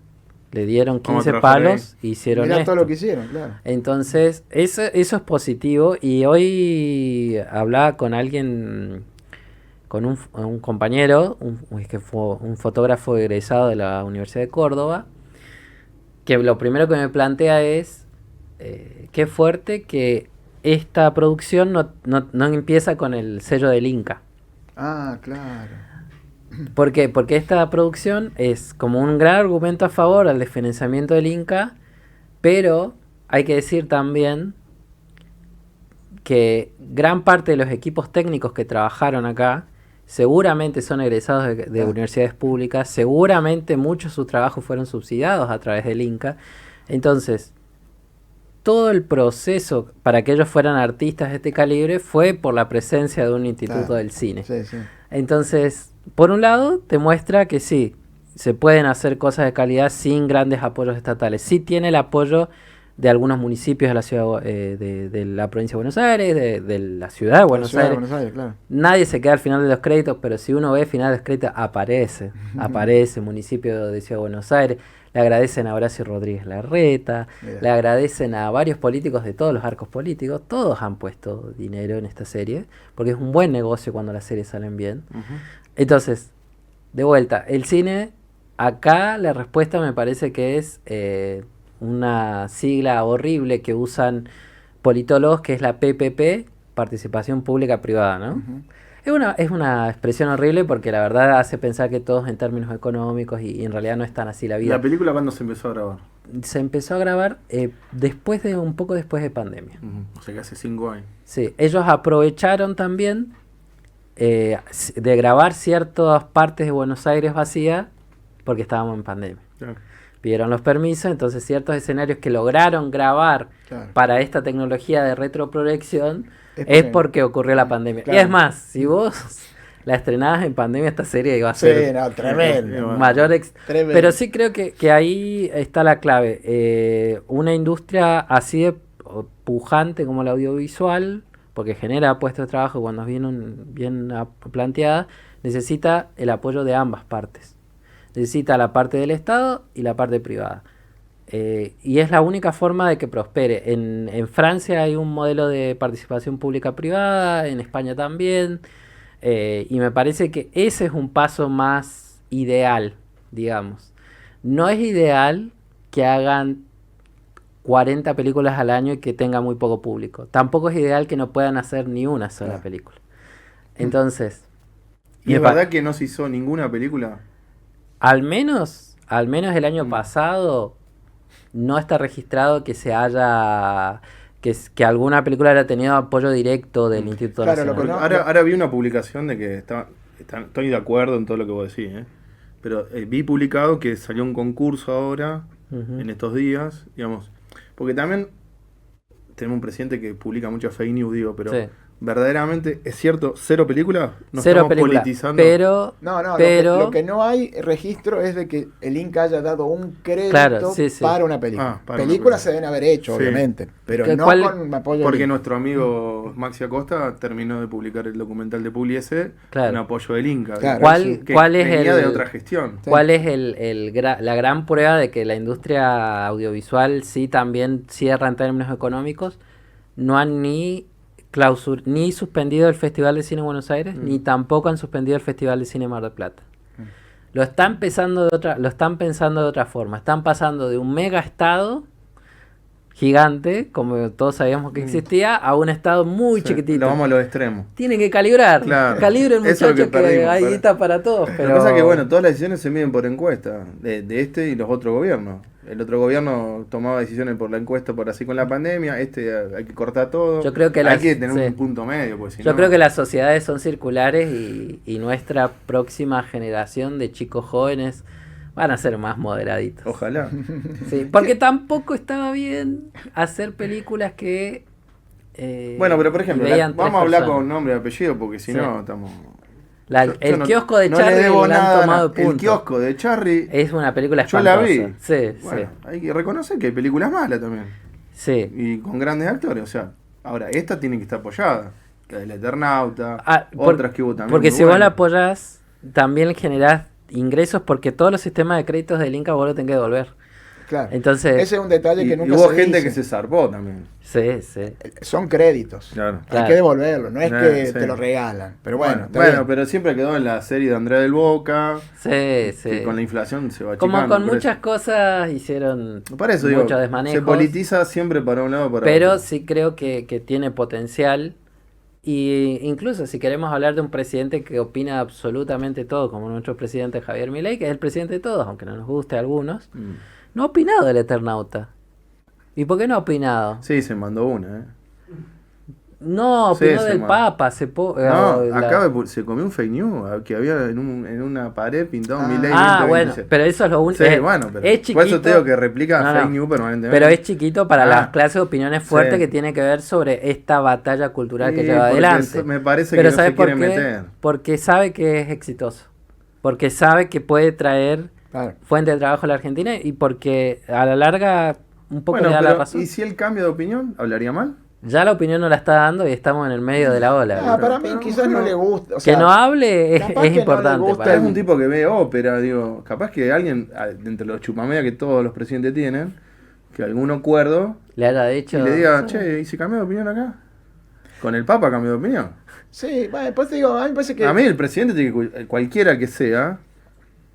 le dieron 15 palos e hicieron Mirá esto. todo lo que hicieron, claro. Entonces, eso es positivo. Y hoy hablaba con alguien, con un compañero, que fue un fotógrafo egresado de la Universidad de Córdoba, que lo primero que me plantea es, qué fuerte que esta producción no empieza con el sello del Inca. Ah, claro. ¿Por qué? Porque esta producción es como un gran argumento a favor al desfinanciamiento del Inca, pero hay que decir también que gran parte de los equipos técnicos que trabajaron acá seguramente son egresados de universidades públicas, seguramente muchos de sus trabajos fueron subsidiados a través del Inca. Entonces, todo el proceso para que ellos fueran artistas de este calibre fue por la presencia de un instituto del cine. Sí, sí. Entonces, por un lado, te muestra que sí, se pueden hacer cosas de calidad sin grandes apoyos estatales. Sí tiene el apoyo de algunos municipios de la ciudad de la provincia de Buenos Aires, de la ciudad de Buenos Aires. Claro. Nadie se queda al final de los créditos, pero si uno ve el final de los créditos, aparece municipio de Ciudad de Buenos Aires. Le agradecen a Horacio Rodríguez Larreta, le agradecen a varios políticos de todos los arcos políticos. Todos han puesto dinero en esta serie, porque es un buen negocio cuando las series salen bien. Entonces, de vuelta, el cine, acá la respuesta me parece que es una sigla horrible que usan politólogos, que es la PPP, Participación Pública Privada, ¿no? Es una expresión horrible porque la verdad hace pensar que todo es en términos económicos y en realidad no es tan así la vida. ¿La película cuándo se empezó a grabar? Se empezó a grabar un poco después de pandemia. O sea que hace 5 años. Sí, ellos aprovecharon también de grabar ciertas partes de Buenos Aires vacía porque estábamos en pandemia. Claro. pidieron los permisos, entonces ciertos escenarios que lograron grabar Claro. para esta tecnología de retroproyección Es es porque- porque ocurrió la pandemia. Claro. Y es más, si vos la estrenabas en pandemia, esta serie iba a Sí, ser no, tremendo. mayor... Tremendo. Pero sí creo que ahí está la clave. Una industria así de pujante como la audiovisual, porque genera puestos de trabajo cuando es bien planteada, necesita el apoyo de ambas partes. Necesita la parte del Estado y la parte privada. Y es la única forma de que prospere. En Francia hay un modelo de participación pública-privada, en España también, y me parece que ese es un paso más ideal, digamos. No es ideal que hagan 40 películas al año y que tenga muy poco público. Tampoco es ideal que no puedan hacer ni una sola Claro. película. Entonces, ¿Y es me pa- verdad que no se hizo ninguna película? al menos el año pasado no está registrado que se haya que alguna película haya tenido apoyo directo del Instituto Claro, lo Nacional. que no- Ahora vi una publicación de que estoy de acuerdo en todo lo que vos decís, ¿eh? Pero vi publicado que salió un concurso ahora, Ujú. en estos días, digamos, porque también tenemos un presidente que publica mucha fake news, digo, pero Sí. verdaderamente, ¿es cierto? ¿Cero películas? ¿No Cero estamos películas, politizando? pero No, pero lo que no hay registro es de que el Inca haya dado un crédito Claro, sí, sí. para una película. Ah, para una Películas película. se deben haber hecho, Sí. obviamente, pero ¿Qué- no cuál- con apoyo Porque del Inca. nuestro amigo Maxi Acosta terminó de publicar el documental de Pugliese Claro. en apoyo del Inca. Claro, ¿Cuál- que cuál es venía el- de otra gestión. Sí. ¿cuál es la gran prueba de que la industria audiovisual sí también cierra en términos económicos? No han ni suspendido el Festival de Cine de Buenos Aires, ni tampoco han suspendido el Festival de Cine Mar del Plata. Lo están pensando de otra forma. Están pasando de un mega estado gigante, como todos sabíamos que existía, a un estado muy Sí, chiquitito. Lo vamos a los extremos. Tienen que calibrar. Claro. Calibren, Eso es lo muchachos, que que perdimos, hay pero- guita para todos. Pero Lo que pasa es que, bueno, todas las decisiones se miden por encuesta, de este y los otros gobiernos. El otro gobierno tomaba decisiones por la encuesta, por así con la pandemia, hay que cortar todo. Yo creo que hay que tener sí. un punto medio, pues si Yo no- creo que las sociedades son circulares y nuestra próxima generación de chicos jóvenes van a ser más moderaditos. Ojalá. Sí, porque tampoco estaba bien hacer películas que Bueno, pero por ejemplo, veían tres vamos a hablar personas. con nombre y apellido, porque si Sí. no estamos... La- Yo el no- kiosco de no Charlie le debo lo han nada, tomado de el punto. kiosco de Charlie, Es una película yo la espantosa. vi. Sí, Bueno, hay que reconocer que hay películas malas también. sí. Y con grandes actores, o sea, ahora, esta tiene que estar apoyada. La del Eternauta, Ah, otras que hubo también. Porque muy si vos la buenas. apoyás, también generás ingresos porque todos los sistemas de créditos del Inca vos lo tenés que devolver. Claro. Entonces- Ese es un detalle Y que nunca hubo se gente dice. que se zarpó también. Sí, sí. Son créditos. Claro. Claro. Hay que devolverlo, no es que Sí. te lo regalan. Pero bueno, está bueno, bien. pero siempre quedó en la serie de Andrea del Boca, Eh, Sí, sí. que con la inflación se va Como achicando, con por muchas eso. cosas hicieron Por eso digo, muchos desmanejos. se politiza siempre para un lado o para Pero otro. sí creo que tiene potencial. Y incluso si queremos hablar de un presidente que opina absolutamente todo, como nuestro presidente Javier Milei, que es el presidente de todos, aunque no nos guste a algunos, no ha opinado del Eternauta. ¿Y por qué no ha opinado? Sí, se mandó una, ¿eh? No, Sí, opinó se del mandó. Papa. No, se comió un fake news que había en una pared pintado Milei Ah, 2026. bueno, pero eso es lo único. Sí, bueno, pero es por eso te digo que chiquito. replica No, fake no. news permanentemente. Pero es chiquito para Ah. las clases de opiniones fuertes Sí. que tiene que ver sobre esta batalla cultural que Sí, lleva porque adelante. eso me parece Pero que no ¿sabes se por quiere qué? meter. Porque sabe que es exitoso. Porque sabe que puede traer Claro. fuente de trabajo a la Argentina y porque a la larga un poco Bueno, le da la pero razón. ¿y si él cambia de opinión? ¿Hablaría mal? Ya la opinión no la está dando y estamos en el medio de la ola. Ah, para mí pero- quizás no pero- le gusta. O que sea, no hable es capaz que no le importante. gusta para Es mí. un tipo que ve ópera, digo, capaz que alguien, entre los chupamedia que todos los presidentes tienen, que alguno cuerdo, Le haya dicho. y le diga, che, ¿y si cambió de opinión acá? Con el Papa cambió de opinión. Sí, bueno, pues te digo, a mí me parece que. A mí el presidente tiene que, cualquiera que sea,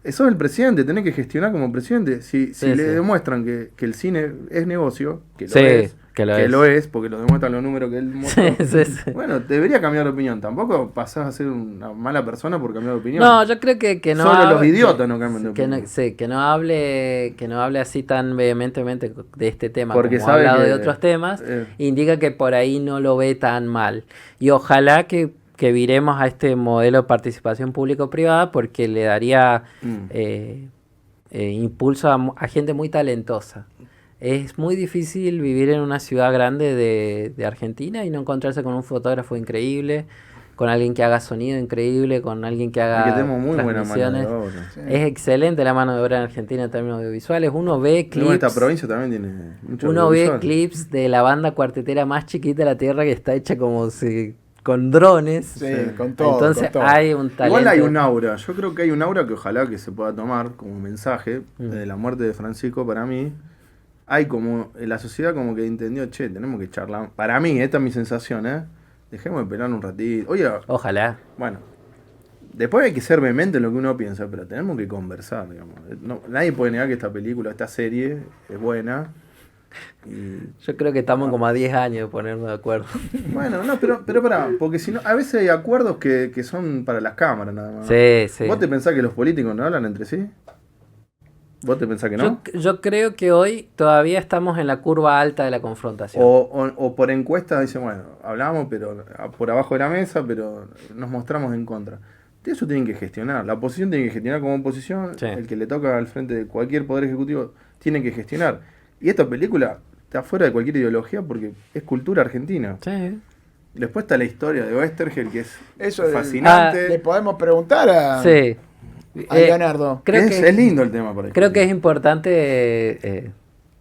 eso es el presidente, tenés que gestionar como presidente. Si Sí, le sí. demuestran que el cine es negocio, que lo Sí, es, que lo es. porque lo demuestran los números que él mostró. Sí, sí, sí. Bueno, debería cambiar de opinión. Tampoco pasás a ser una mala persona por cambiar de opinión. No, yo creo que no. Solo los hable- idiotas no cambian de que no, opinión. sí, que no hable así tan vehementemente de este tema Porque como ha sabe hablado que- de otros temas, eh. indica que por ahí no lo ve tan mal. Y ojalá que viremos a este modelo de participación público-privada porque le daría impulso a gente muy talentosa. Es muy difícil vivir en una ciudad grande de Argentina y no encontrarse con un fotógrafo increíble, con alguien que haga sonido increíble, con alguien que Y haga que tenemos muy buena mano transmisiones. de obra. Sí. Es excelente la mano de obra en Argentina en términos audiovisuales. Uno ve Luego esta clips, provincia también tiene mucho uno ve audiovisual. clips de la banda cuartetera más chiquita de la tierra que está hecha como si con drones. Sí, Sí. con todo. Entonces con todo. hay un talento. Igual hay un aura, yo creo que hay un aura que ojalá que se pueda tomar como mensaje de la muerte de Francisco. Para mí hay como, la sociedad como que entendió, che, tenemos que charlar, para mí, esta es mi sensación, dejemos de pelar un ratito, oye, Ojalá. bueno, después hay que ser vehemente en lo que uno piensa, pero tenemos que conversar, digamos. Nadie puede negar que esta película, esta serie es buena. Y, Yo creo que estamos como a 10 años de ponernos de acuerdo. bueno, no, pero pará, porque si no, a veces hay acuerdos que son para las cámaras nada más. Sí, sí. ¿Vos te pensás que los políticos no hablan entre sí? ¿Vos te pensás que no? Yo creo que hoy todavía estamos en la curva alta de la confrontación. O por encuestas dicen, bueno, hablamos pero por abajo de la mesa, pero nos mostramos en contra. De eso tienen que gestionar. La oposición tiene que gestionar como oposición. Sí. El que le toca al frente de cualquier poder ejecutivo tiene que gestionar. Y esta película está fuera de cualquier ideología porque es cultura argentina. Sí. Después está la historia de Oestergel, que es Eso es- fascinante. Le podemos preguntar a Sí. Leonardo. Creo es lindo el tema, por ejemplo. Creo que es importante,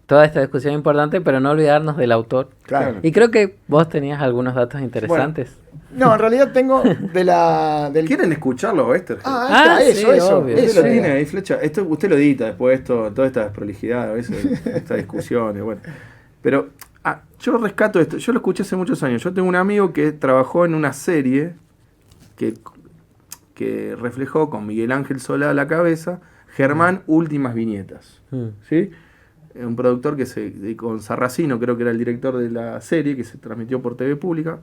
toda esta discusión es importante, pero no olvidarnos del autor. Claro. Y creo que vos tenías algunos datos interesantes. No, en realidad tengo del... ¿Quieren escucharlo, Oestergel? Ah, ahí está, sí, eso. obvio. Usted Eso lo era. tiene ahí, flecha. Esto, usted lo edita después, toda esta desprolijidad, a veces, estas discusiones, bueno. Pero yo rescato esto. Yo lo escuché hace muchos años. Yo tengo un amigo que trabajó en una serie que reflejó con Miguel Ángel Solá a la cabeza, Germán Últimas Viñetas. ¿Sí? Un productor con Sarracino, creo que era el director de la serie, que se transmitió por TV Pública.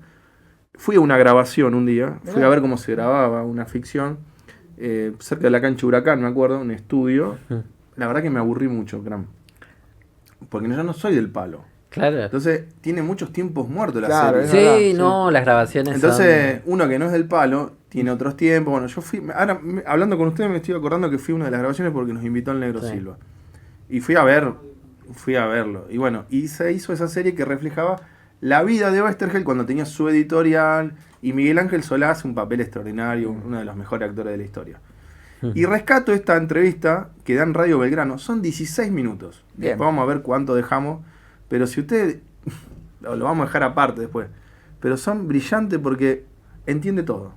Fui a una grabación un día, fui a ver cómo se grababa una ficción, cerca de la cancha Huracán, me acuerdo, un estudio. La verdad que me aburrí mucho, Gram. Porque yo no soy del palo. Claro. Entonces, tiene muchos tiempos muertos la Claro, serie. Sí, es verdad, no, las grabaciones Entonces, uno que no es del palo, tiene otros tiempos. Bueno, yo fui, ahora hablando con ustedes me estoy acordando que fui a una de las grabaciones porque nos invitó el Negro Sí. Silva. Y fui a verlo. Y bueno, y se hizo esa serie que reflejaba la vida de Oestergel cuando tenía su editorial. Y Miguel Ángel Solá hace un papel extraordinario, uno de los mejores actores de la historia. Y rescato esta entrevista que da en Radio Belgrano. Son 16 minutos. Bien. Después vamos a ver cuánto dejamos. Pero si usted... lo vamos a dejar aparte después. Pero son brillantes porque entiende todo.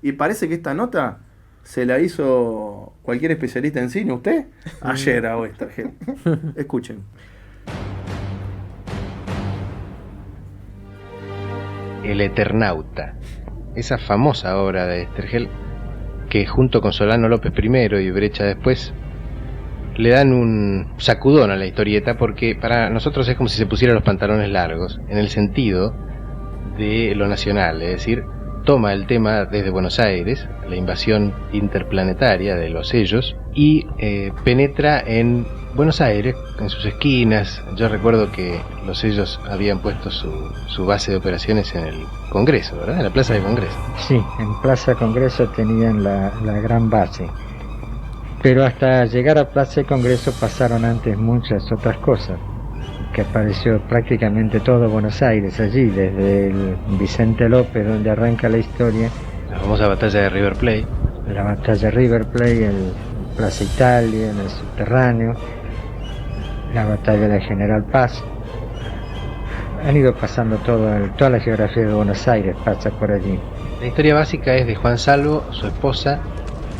Y parece que esta nota se la hizo cualquier especialista en cine. ¿Usted? Ayer a Oestergel. Escuchen. El Eternauta, esa famosa obra de Oestergel que junto con Solano López primero y Brecha después le dan un sacudón a la historieta, porque para nosotros es como si se pusieran los pantalones largos en el sentido de lo nacional, es decir, toma el tema desde Buenos Aires, la invasión interplanetaria de los sellos, y penetra en Buenos Aires, en sus esquinas. Yo recuerdo que los sellos habían puesto su base de operaciones en el Congreso, ¿verdad? En la Plaza de Congreso. Sí, en Plaza Congreso tenían la gran base. Pero hasta llegar a Plaza de Congreso pasaron antes muchas otras cosas, que apareció prácticamente todo Buenos Aires allí, desde el Vicente López, donde arranca la historia, La famosa batalla de River Plate. la batalla de River Plate, el Plaza Italia, en el subterráneo, la batalla de General Paz. Han ido pasando toda la geografía de Buenos Aires, pasa por allí. La historia básica es de Juan Salvo, su esposa,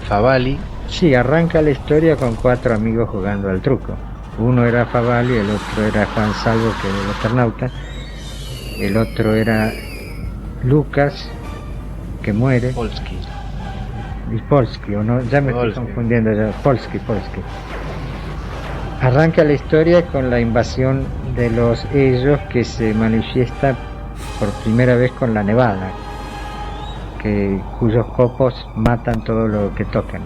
Favali. Sí, arranca la historia con 4 amigos jugando al truco. Uno era Favali, el otro era Juan Salvo, que era el Eternauta. El otro era Lucas, que muere. Polsky. Y Polsky, o no, ya me estoy Polsky. confundiendo ya. Polsky. Arranca la historia con la invasión de los ellos, que se manifiesta por primera vez con la nevada, cuyos copos matan todo lo que tocan.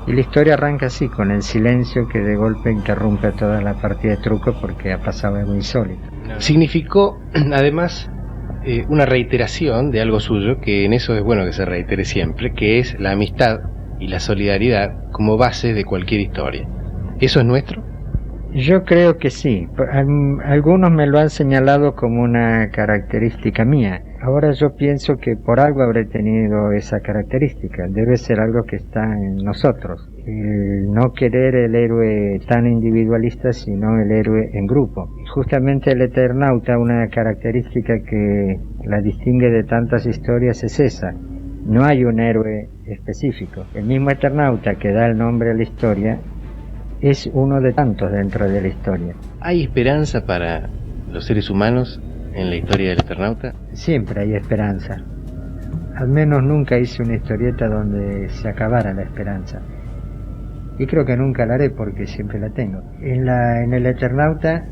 Y la historia arranca así, con el silencio que de golpe interrumpe toda la partida de truco porque ha pasado algo insólito. Significó, además, una reiteración de algo suyo, que en eso es bueno que se reitere siempre, que es la amistad y la solidaridad como base de cualquier historia. ¿Eso es nuestro? Yo creo que sí. Algunos me lo han señalado como una característica mía. Ahora yo pienso que por algo habré tenido esa característica. Debe ser algo que está en nosotros. El no querer el héroe tan individualista, sino el héroe en grupo. Justamente el Eternauta, una característica que la distingue de tantas historias es esa. No hay un héroe específico. El mismo Eternauta que da el nombre a la historia es uno de tantos dentro de la historia. ¿Hay esperanza para los seres humanos en la historia del Eternauta? Siempre hay esperanza. Al menos nunca hice una historieta donde se acabara la esperanza. Y creo que nunca la haré porque siempre la tengo. En el Eternauta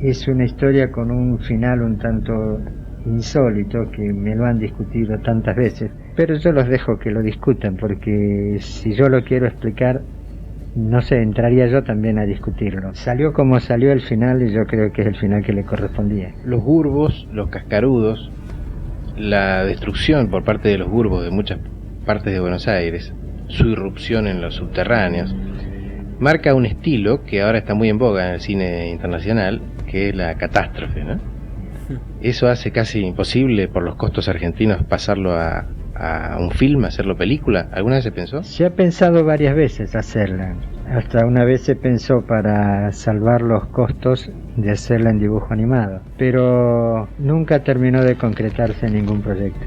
es una historia con un final un tanto insólito que me lo han discutido tantas veces. Pero yo los dejo que lo discutan porque si yo lo quiero explicar, no sé, entraría yo también a discutirlo. Salió como salió el final y yo creo que es el final que le correspondía. Los burbos, los cascarudos, la destrucción por parte de los burbos de muchas partes de Buenos Aires, su irrupción en los subterráneos, marca un estilo que ahora está muy en boga en el cine internacional, que es la catástrofe, ¿no? Eso hace casi imposible por los costos argentinos pasarlo a un film, hacerlo película. ¿Alguna vez se pensó? Se ha pensado varias veces hacerla. Hasta una vez se pensó para salvar los costos de hacerla en dibujo animado. Pero nunca terminó de concretarse ningún proyecto.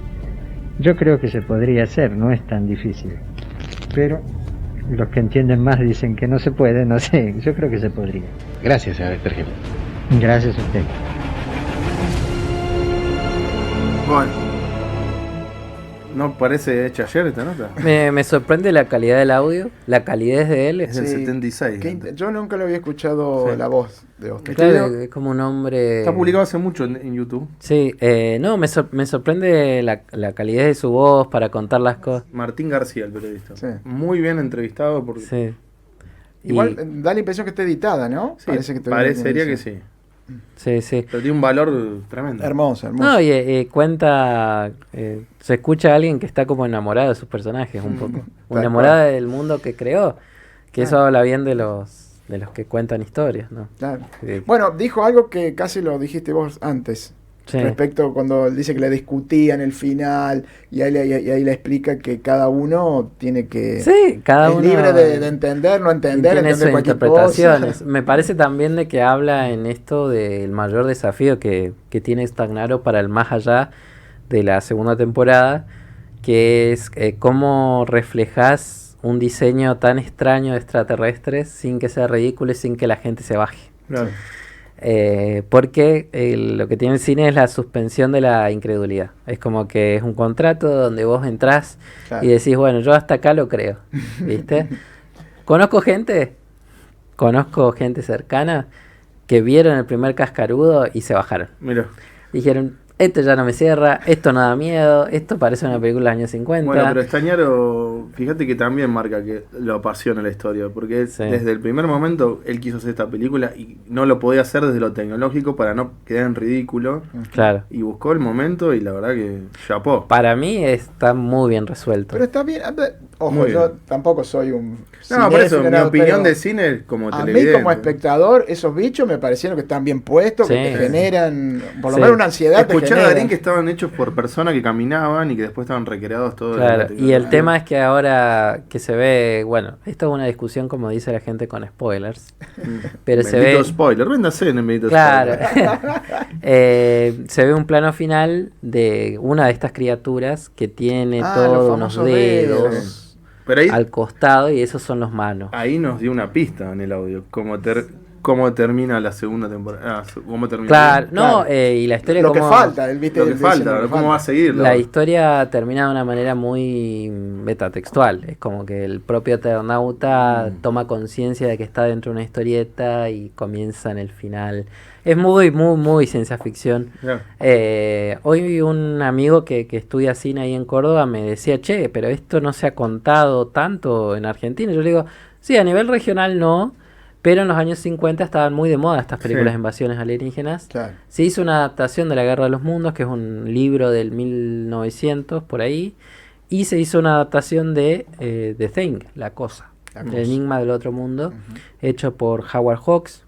Yo creo que se podría hacer, no es tan difícil. Pero los que entienden más dicen que no se puede, no sé. Yo creo que se podría. Gracias, señor Estergel. Gracias a usted. Bueno, ¿no parece hecha ayer esta nota? Me sorprende la calidad del audio, la calidez de él. Es del Sí, 76. yo nunca lo había escuchado Sí. la voz de Oster. Claro, es como un hombre... Está publicado hace mucho en YouTube. Sí, no, me sorprende la calidez de su voz para contar las cosas. Martín García, el periodista. Sí. Muy bien entrevistado. Porque... Sí. Igual Y- da la impresión que está editada, ¿no? Sí, Parece que parecería que sí. sí, sí. Pero tiene un valor tremendo. Hermoso, hermoso. No, y cuenta, se escucha a alguien que está como enamorado de sus personajes un poco. Tal Enamorada cual. del mundo que creó. Que eso Claro. habla bien de los que cuentan historias, ¿no? Claro. Sí. Bueno, dijo algo que casi lo dijiste vos antes. Sí. Respecto cuando él dice que le discutían el final y ahí le explica que cada uno tiene que... Sí, cada es uno libre de entender, no entender, tiene entender sus cualquier interpretaciones. cosa. Me parece también de que habla en esto del mayor desafío que tiene Stagnaro para el más allá de la segunda temporada, que es cómo reflejas un diseño tan extraño de extraterrestres sin que sea ridículo y sin que la gente se baje. Claro. Porque lo que tiene el cine es la suspensión de la incredulidad. Es como que es un contrato donde vos entrás Claro. y decís, bueno, yo hasta acá lo creo, ¿viste? Conozco gente cercana que vieron el primer Cascarudo y se bajaron. Mira. Dijeron, esto ya no me cierra, esto no da miedo, esto parece una película de los años 50. Bueno, pero Stagnaro, fíjate que también marca que lo apasiona la historia, porque Sí. desde el primer momento él quiso hacer esta película y no lo podía hacer desde lo tecnológico para no quedar en ridículo, Claro. y buscó el momento y la verdad que chapó. Para mí está muy bien resuelto. Pero está bien. Ojo, Muy yo bien. tampoco soy un... No, por eso, cinéfilo, mi nada, opinión pero de cine como a mí televidente. como espectador, esos bichos me parecieron que están bien puestos, Sí. que te generan, por lo Sí. menos una ansiedad te Escuchar a generan. Darín que estaban hechos por personas que caminaban y que después estaban recreados todos. Claro, y el tema es que ahora que se ve, bueno, esto es una discusión como dice la gente con spoilers, pero se Bendito ve, spoiler, véndase en el bendito claro, spoiler. se ve un plano final de una de estas criaturas que tiene Ah, todos los unos famosos dedos dedos. Pero ahí, al costado y esos son los manos. ahí nos dio una pista en el audio, cómo termina la segunda temporada. Cómo termina. Claro, no, Claro. y la historia Lo que como- falta, el viste. Lo que él dice falta, lo que cómo va a seguir. La historia termina de una manera muy metatextual. Es como que el propio Eternauta toma conciencia de que está dentro de una historieta y comienza en el final. Es muy, muy, muy ciencia ficción. Claro. Hoy un amigo que estudia cine ahí en Córdoba me decía, che, pero esto no se ha contado tanto en Argentina. Yo le digo, sí, a nivel regional no, pero en los años 50 estaban muy de moda estas películas Sí. de invasiones alienígenas. Claro. Se hizo una adaptación de La Guerra de los Mundos, que es un libro del 1900 por ahí, Y se hizo una adaptación de The Thing, La Cosa, La El Cosa. Enigma del Otro Mundo, hecho por Howard Hawks,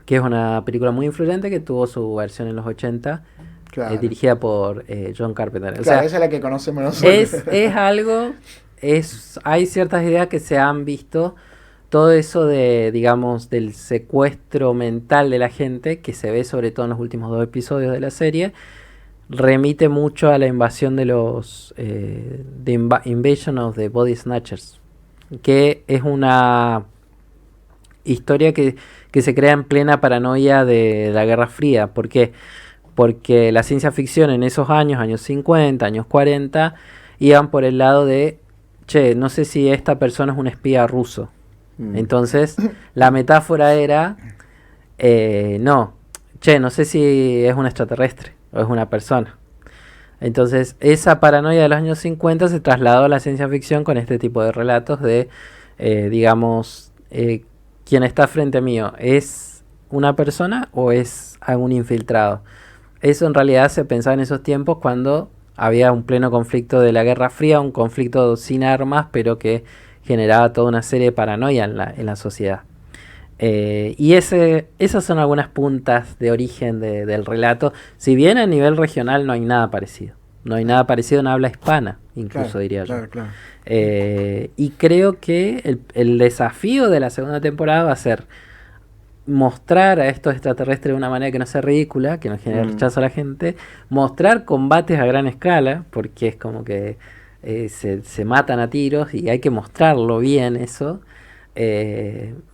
que es una película muy influyente que tuvo su versión en los 80, Claro. dirigida por John Carpenter. O Claro, sea, esa es la que conocemos nosotros. es algo, hay ciertas ideas que se han visto, todo eso de, digamos, del secuestro mental de la gente, que se ve sobre todo en los últimos 2 episodios de la serie, remite mucho a la invasión de los Invasion of the Body Snatchers, que es una historia que se crea en plena paranoia de la Guerra Fría. ¿Por qué? Porque la ciencia ficción en esos años 50, años 40, iban por el lado de, che, no sé si esta persona es un espía ruso. Entonces, la metáfora era, no, che, no sé si es un extraterrestre o es una persona. Entonces, esa paranoia de los años 50 se trasladó a la ciencia ficción con este tipo de relatos de, digamos, quien está frente mío, ¿es una persona o es algún infiltrado? Eso en realidad se pensaba en esos tiempos cuando había un pleno conflicto de la Guerra Fría, un conflicto sin armas, pero que generaba toda una serie de paranoia en la sociedad. Y esas son algunas puntas de origen del relato. Si bien a nivel regional no hay nada parecido. No hay nada parecido en habla hispana, incluso Claro, diría yo. claro. Y creo que el desafío de la segunda temporada va a ser mostrar a estos extraterrestres de una manera que no sea ridícula, que no genere rechazo a la gente, mostrar combates a gran escala, porque es como que se matan a tiros y hay que mostrarlo bien eso,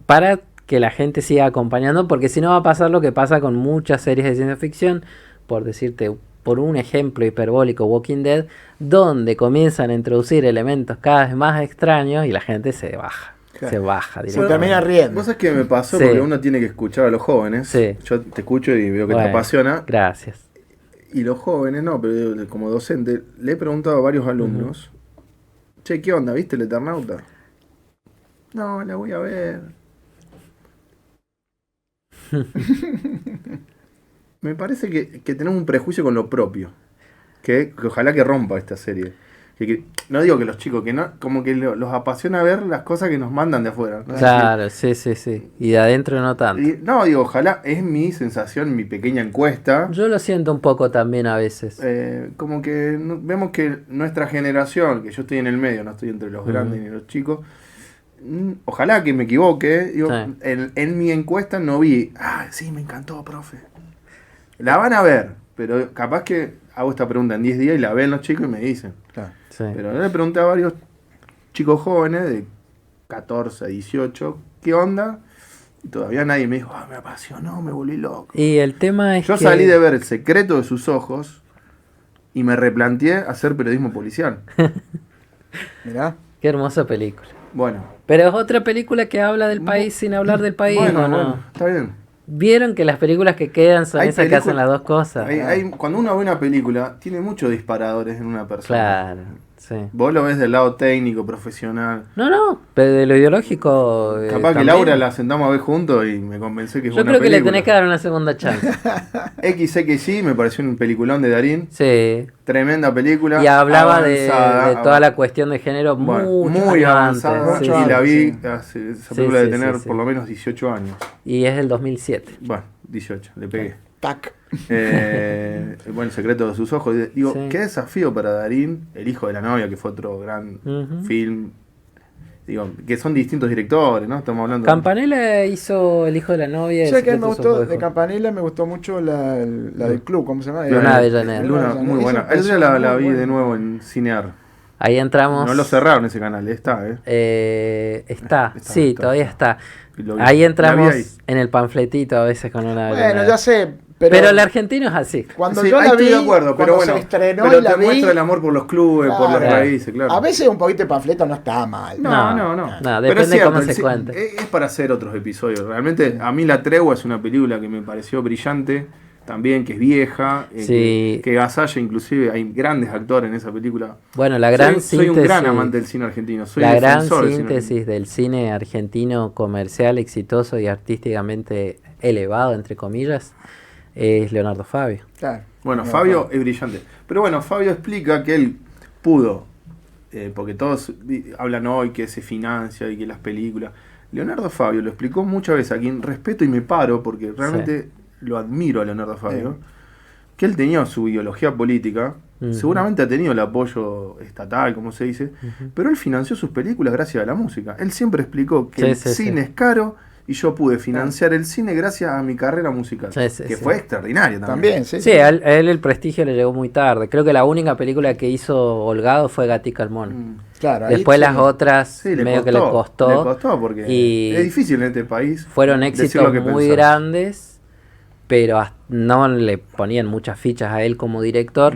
para que la gente siga acompañando, porque si no va a pasar lo que pasa con muchas series de ciencia ficción, por decirte, por un ejemplo hiperbólico, Walking Dead, donde comienzan a introducir elementos cada vez más extraños y la gente se baja. Claro. Se baja Se directamente. termina riendo. Vos sabés que me pasó Sí. porque uno tiene que escuchar a los jóvenes. Sí. Yo te escucho y veo que Bueno, te apasiona. Gracias. Y los jóvenes, no, pero como docente, le he preguntado a varios alumnos: che, ¿qué onda? ¿Viste el Eternauta? No, la voy a ver. Me parece que tenemos un prejuicio con lo propio. Que ojalá que rompa esta serie. No digo que los chicos, que no, como que los apasiona ver las cosas que nos mandan de afuera. ¿No? Claro, sí. Y de adentro no tanto. No, digo, ojalá, es mi sensación, mi pequeña encuesta. Yo lo siento un poco también a veces. Como que vemos que nuestra generación, que yo estoy en el medio, no estoy entre los grandes ni los chicos, ojalá que me equivoque. Digo, Sí. en mi encuesta no vi, sí, me encantó, profe. La van a ver, pero capaz que hago esta pregunta en 10 días y la ven los chicos y me dicen. Claro. Sí. Pero yo le pregunté a varios chicos jóvenes de 14, 18, ¿qué onda? Y todavía nadie me dijo, me apasionó, me volví loco. Y el tema es Yo que... salí de ver El secreto de sus ojos y me replanteé hacer periodismo policial. Mirá. Qué hermosa película. Bueno. Pero es otra película que habla del país sin hablar del país, Bueno, ¿o no? bueno, está bien. Vieron que las películas que quedan son Hay esas que película- hacen las dos cosas. Cuando uno ve una película, tiene muchos disparadores en una persona. Claro, sí. Vos lo ves del lado técnico, profesional. No, pero de lo ideológico. Capaz que también. Laura la sentamos a ver juntos y me convencé que es Yo buena creo que le película. tenés que dar una segunda chance. XXI me pareció un peliculón de Darín. Sí. Tremenda película. Y hablaba de avanzada, toda la cuestión de género Bueno, mucho muy años avanzada. antes. Y Sí, la sí. vi, sí. esa Sí, película de sí, tener sí, sí. por lo menos 18 años. Y es el 2007. Bueno, 18, le pegué. Tac. Bueno, El secreto de sus ojos. Digo, Sí. qué desafío para Darín, El hijo de la novia, que fue otro gran Ujú. film. Digo, que son distintos directores, ¿no? Estamos hablando Campanella hizo El hijo de la novia. Sé El que me secreto de sus gustó, ojos. de Campanella me gustó mucho la del club, ¿cómo se llama? Luna Avellaneda. Luna, muy Esa buena. me pareció Ella la muy vi de buena. nuevo en Cinear. Ahí entramos. No lo cerraron ese canal, está, Está, Está, sí, está, todavía está. está. Y lo vi. Ahí La entramos vi ahí. en el panfletito a veces con una. Bueno, ya sé, Pero el argentino es así. cuando Sí, yo ahí la estoy vi, de acuerdo, pero cuando bueno. se estrenó pero y la te vi, muestra el amor por los clubes, por las Claro. raíces, claro. A veces un poquito de panfleto no está mal. No, Pero depende es cierto, cómo se cuente. Es para hacer otros episodios. Realmente, a mí La Tregua es una película que me pareció brillante. También, que es vieja. Sí. Que Gasalla, inclusive, hay grandes actores en esa película. Bueno, la gran soy síntesis. un gran amante del cine argentino. Soy La gran defensor del cine síntesis del cine argentino comercial, exitoso y artísticamente elevado, entre comillas, es Leonardo Fabio. Claro. Bueno, No, Fabio es brillante. Pero bueno, Fabio explica que él pudo porque todos hablan hoy que se financia y que las películas. Leonardo Fabio lo explicó muchas veces, a quien respeto y me paro, porque realmente lo admiro a Leonardo Fabio, que él tenía su ideología política, seguramente ha tenido el apoyo estatal, como se dice, pero él financió sus películas gracias a la música. Él siempre explicó que el cine es caro, y yo pude financiar el cine gracias a mi carrera musical, que fue extraordinaria también. Sí, a él el prestigio le llegó muy tarde. Creo que la única película que hizo holgado fue Gatica al Mono. Claro, después las otras medio que le costó. Le costó porque es difícil en este país. Fueron éxitos muy grandes, pero no le ponían muchas fichas a él como director.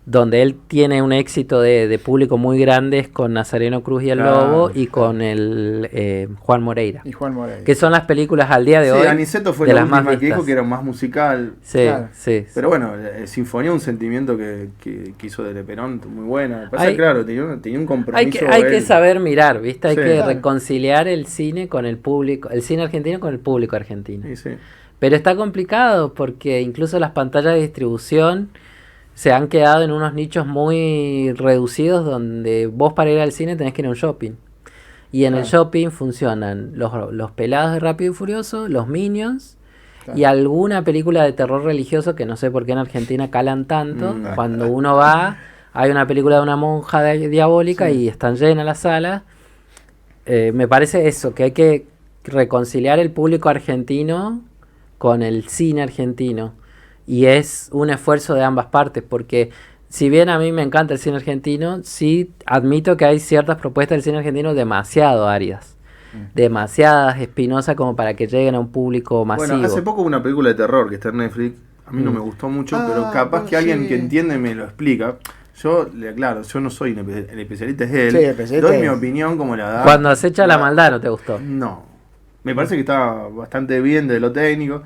Donde él tiene un éxito de público muy grande es con Nazareno Cruz y el Lobo y con el Juan Moreira. Y Juan Moreira. Que son las películas al día de hoy. Aniceto fue la última que dijo que era más musical. Sí. Pero bueno, Sinfonía, un sentimiento que hizo de Leperón, muy buena. Pasa, claro, tenía un compromiso. Hay que saber mirar, ¿viste? Hay que reconciliar el cine con el público, el cine argentino con el público argentino. Sí. Pero está complicado porque incluso las pantallas de distribución se han quedado en unos nichos muy reducidos donde vos para ir al cine tenés que ir a un shopping. Y en el shopping funcionan los pelados de Rápido y Furioso, los Minions y alguna película de terror religioso que no sé por qué en Argentina calan tanto. Cuando uno va, hay una película de una monja diabólica y están llenas las salas. Me parece eso, que hay que reconciliar el público argentino con el cine argentino. Y es un esfuerzo de ambas partes, porque si bien a mí me encanta el cine argentino, sí admito que hay ciertas propuestas del cine argentino demasiado áridas, demasiadas espinosas como para que lleguen a un público masivo. Bueno, hace poco hubo una película de terror que está en Netflix, a mí no me gustó mucho, pero capaz que alguien que entiende me lo explica. Yo le aclaro, yo no soy el especialista, es él. Sí, el especialista doy mi opinión como la da. Cuando acecha la maldad, ¿no te gustó? No, me parece que está bastante bien de lo técnico.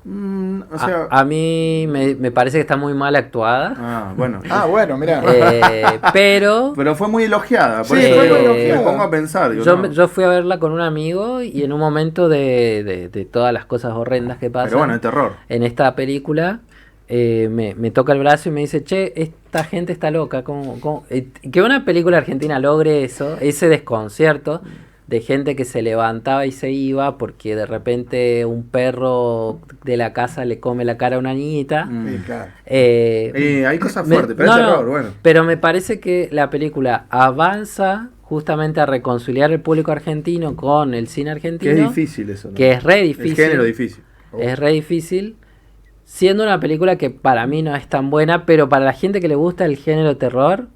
O sea, a mí me parece que está muy mal actuada. Bueno, mirá. Pero fue muy elogiada. Por Sí, eso fue muy elogiada. me pongo a pensar. Yo fui a verla con un amigo y en un momento de todas las cosas horrendas que pasan. Pero bueno, es terror. En esta película me toca el brazo y me dice, che, esta gente está loca. Que una película argentina logre eso, ese desconcierto de gente que se levantaba y se iba porque de repente un perro de la casa le come la cara a una niñita. Sí, claro. Hay cosas fuertes, pero es terror, bueno. Pero me parece que la película avanza justamente a reconciliar el público argentino con el cine argentino. Que es difícil eso, ¿no? Que es re difícil. El género difícil. Es re difícil. Siendo una película que para mí no es tan buena, pero para la gente que le gusta el género terror...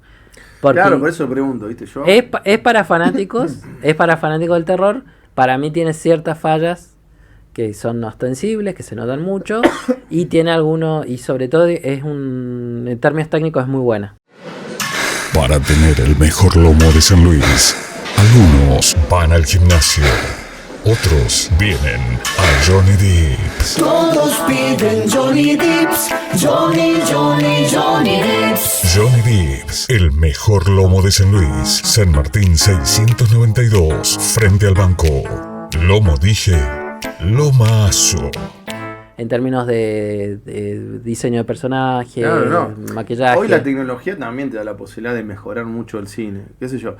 Claro, por eso pregunto, ¿viste? Yo... Es para fanáticos, es para fanáticos del terror. Para mí tiene ciertas fallas que son ostensibles, que se notan mucho, y tiene algunos, y sobre todo en términos técnicos es muy buena. Para tener el mejor lomo de San Luis, algunos van al gimnasio, otros vienen a Johnny Deeps. Todos piden Johnny Deeps, Johnny Deeps. Johnny Deeps, el mejor lomo de San Luis, San Martín 692, frente al banco. Lomo dije, lomazo. En términos de diseño de personaje, maquillaje. Hoy la tecnología también te da la posibilidad de mejorar mucho el cine. ¿Qué sé yo?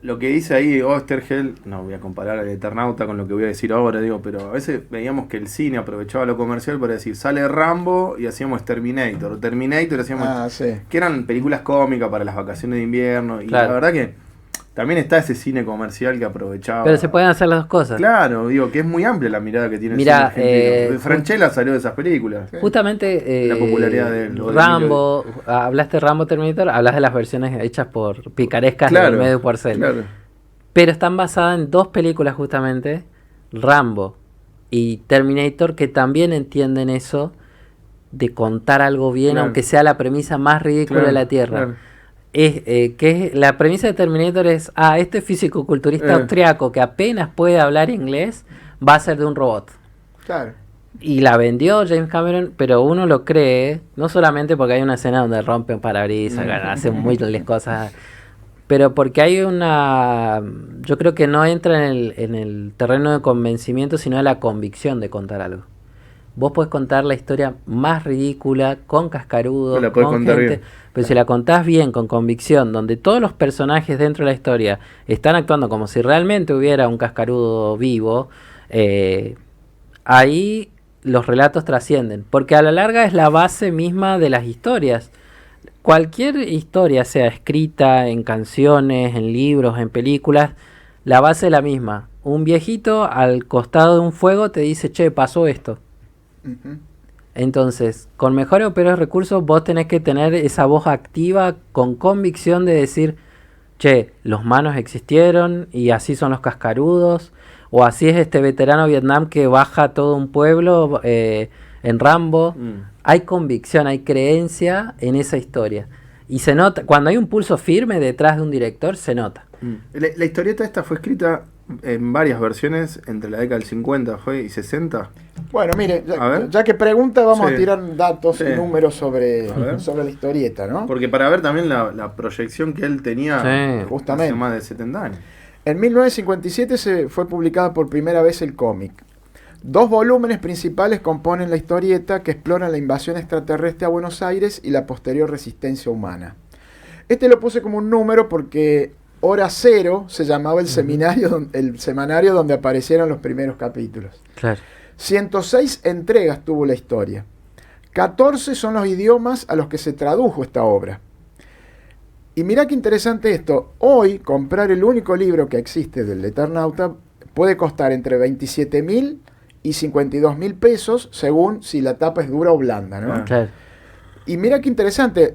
Lo que dice ahí Oesterheld, no voy a comparar al Eternauta con lo que voy a decir ahora, pero a veces veíamos que el cine aprovechaba lo comercial para decir, sale Rambo y hacíamos Terminator hacíamos... que eran películas cómicas para las vacaciones de invierno, y la verdad que también está ese cine comercial que aprovechaba. Pero se pueden hacer las dos cosas. Claro, que es muy amplia la mirada que tiene el cine argentino. Franchella salió de esas películas. Justamente la popularidad de Rambo, hablaste de Rambo Terminator, hablas de las versiones hechas por picarescas del medio Porcel. Claro. Pero están basadas en dos películas justamente, Rambo y Terminator, que también entienden eso de contar algo bien, aunque sea la premisa más ridícula de la Tierra. Claro. La premisa de Terminator es este físico-culturista austriaco que apenas puede hablar inglés va a ser de un robot. Claro. Y la vendió James Cameron, pero uno lo cree, no solamente porque hay una escena donde rompen parabrisas, hacen múltiples cosas, pero porque hay yo creo que no entra en el terreno de convencimiento, sino de la convicción de contar algo. vos podés contar la historia más ridícula, con cascarudos, La podés con contar gente, bien. pero si la contás bien, con convicción, donde todos los personajes dentro de la historia están actuando como si realmente hubiera un cascarudo vivo, ahí los relatos trascienden, porque a la larga es la base misma de las historias. Cualquier historia, sea escrita en canciones, en libros, en películas, la base es la misma. Un viejito al costado de un fuego te dice, che, pasó esto. Ujú. Entonces, con mejores o peores recursos, vos tenés que tener esa voz activa con convicción de decir, che, los manos existieron y así son los cascarudos, o así es este veterano Vietnam que baja todo un pueblo en Rambo. Hay convicción, hay creencia en esa historia. Y se nota, cuando hay un pulso firme detrás de un director, se nota. La historieta esta fue escrita en varias versiones entre la década del 50 y 60. Bueno, mire, A ver. ya que pregunta, vamos Sí. a tirar datos Sí. y números sobre, A ver. sobre la historieta, ¿no? Porque para ver también la proyección que él tenía Sí. Justamente. hace más de 70 años. En 1957 se fue publicada por primera vez el cómic. 2 volúmenes principales componen la historieta que exploran la invasión extraterrestre a Buenos Aires y la posterior resistencia humana. Este lo puse como un número porque Hora Cero se llamaba el semanario donde aparecieron los primeros capítulos. Claro. 106 entregas tuvo la historia. 14 son los idiomas a los que se tradujo esta obra. Y mirá qué interesante esto. Hoy, comprar el único libro que existe del Eternauta puede costar entre 27.000 y 52.000 pesos, según si la tapa es dura o blanda, ¿no? Ah. Claro. Y mira qué interesante.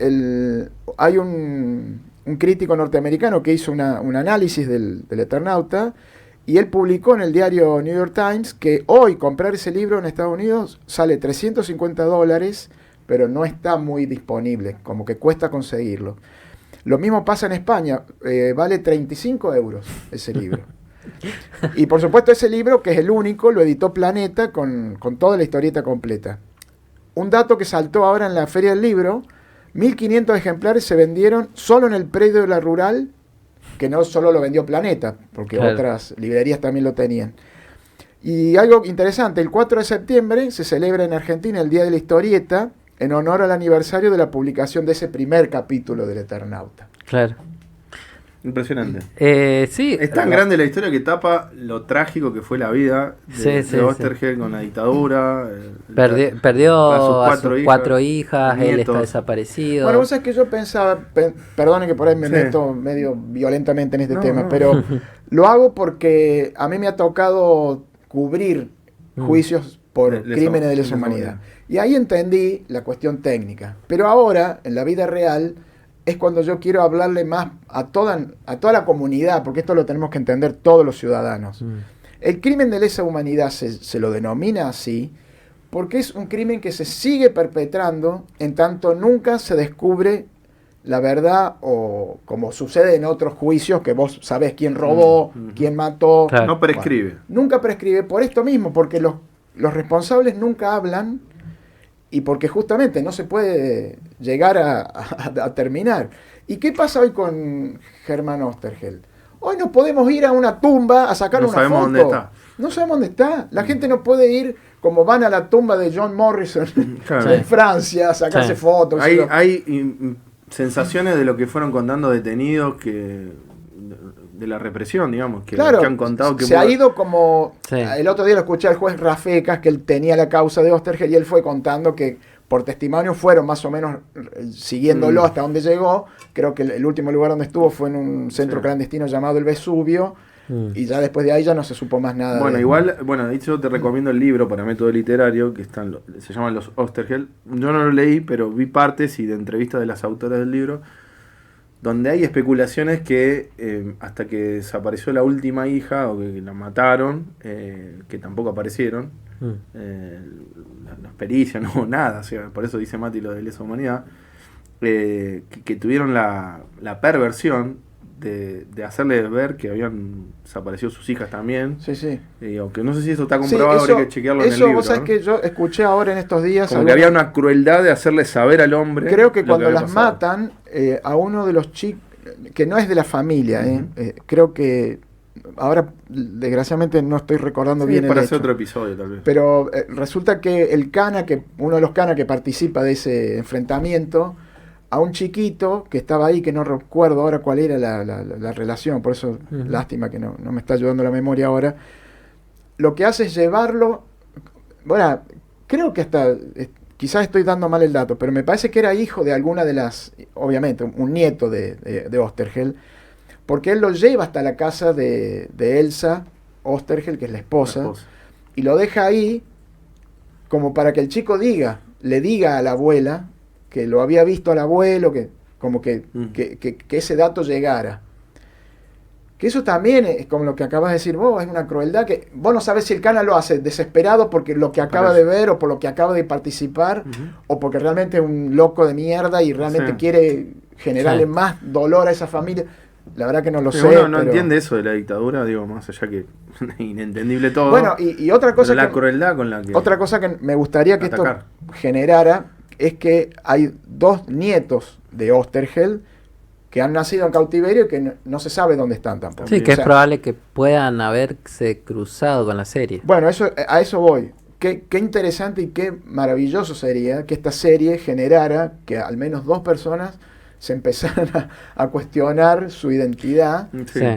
Hay un crítico norteamericano que hizo un análisis del Eternauta, y él publicó en el diario New York Times que hoy comprar ese libro en Estados Unidos sale $350, pero no está muy disponible, como que cuesta conseguirlo. Lo mismo pasa en España, vale 35 euros ese libro. Y por supuesto ese libro, que es el único, lo editó Planeta con toda la historieta completa. Un dato que saltó ahora en la Feria del Libro, 1.500 ejemplares se vendieron solo en el predio de la Rural, que no solo lo vendió Planeta, porque Claro. otras librerías también lo tenían. Y algo interesante, el 4 de septiembre se celebra en Argentina el Día de la Historieta, en honor al aniversario de la publicación de ese primer capítulo del Eternauta. Claro. Impresionante. Sí. Es tan grande la historia que tapa lo trágico que fue la vida de, Sí, sí, de Oesterheld con la dictadura. Perdió a a sus 4 hijas, él está nietos. desaparecido. Bueno, vos sabés que yo pensaba, perdone que por ahí me Sí. meto medio violentamente en este tema, No. pero lo hago porque a mí me ha tocado cubrir juicios por crímenes de lesa humanidad. Y ahí entendí la cuestión técnica. Pero ahora, en la vida real, es cuando yo quiero hablarle más a toda la comunidad, porque esto lo tenemos que entender todos los ciudadanos. El crimen de lesa humanidad se lo denomina así porque es un crimen que se sigue perpetrando en tanto nunca se descubre la verdad, o como sucede en otros juicios, que vos sabés quién robó, quién mató. Claro. No prescribe. Bueno, nunca prescribe por esto mismo, porque los responsables nunca hablan y porque justamente no se puede llegar a terminar. ¿Y qué pasa hoy con Germán Oesterheld? Hoy no podemos ir a una tumba a sacar No una sabemos foto. dónde está. No sabemos dónde está. La gente no puede ir como van a la tumba de John Morrison Claro. en Francia a sacarse Sí. fotos. Hay sensaciones de lo que fueron contando detenidos de la represión, digamos, que han contado que se ha ido como... Sí. El otro día lo escuché al juez Rafecas, que él tenía la causa de Oesterheld, y él fue contando que por testimonio fueron más o menos siguiéndolo hasta donde llegó. Creo que el último lugar donde estuvo fue en un centro clandestino llamado el Vesubio, y ya después de ahí ya no se supo más nada. Bueno, de- igual, ahí yo te recomiendo el libro para método literario, que se llaman Los Oesterheld. Yo no lo leí, pero vi partes y de entrevistas de las autoras del libro, donde hay especulaciones que hasta que desapareció la última hija, o que la mataron, que tampoco aparecieron, las pericias, no, nada, o sea, por eso dice Mati lo de lesa humanidad, que tuvieron la perversión de hacerle ver que habían desaparecido sus hijas también. Sí, sí. Aunque no sé si eso está Sí, comprobado, eso, habría que chequearlo en el eso libro. vos sabés ¿no? que yo escuché ahora en estos días... Como que había una crueldad de hacerle saber al hombre. Creo que lo cuando había las pasado. matan, a uno de los chicos, que no es de la familia, creo que ahora desgraciadamente no estoy recordando Sí, bien para el hacer hecho. otro episodio, tal vez. Pero resulta que uno de los canas que participa de ese enfrentamiento, a un chiquito que estaba ahí, que no recuerdo ahora cuál era la relación, por eso lástima que no me está ayudando la memoria ahora, lo que hace es llevarlo, bueno, creo que hasta, quizás estoy dando mal el dato, pero me parece que era hijo de alguna de las, obviamente, un nieto de Oesterheld, porque él lo lleva hasta la casa de Elsa Oesterheld, que es la esposa, y lo deja ahí como para que el chico le diga a la abuela que lo había visto al abuelo, que ese dato llegara. Que eso también es como lo que acabas de decir vos, es una crueldad que vos no sabes si el cana lo hace desesperado porque lo que acaba de ver o por lo que acaba de participar o porque realmente es un loco de mierda y realmente quiere generarle más dolor a esa familia. La verdad que no lo sé. Uno no pero... entiende eso de la dictadura, digo, más allá que inentendible todo. Bueno, y otra cosa la crueldad con la que... Otra cosa que me gustaría que atacar. esto generara es que hay 2 nietos de Oesterheld que han nacido en cautiverio y que no se sabe dónde están tampoco. Sí, que es probable que puedan haberse cruzado con la serie. Bueno, a eso voy. Qué interesante y qué maravilloso sería que esta serie generara que al menos 2 personas se empezaran a cuestionar su identidad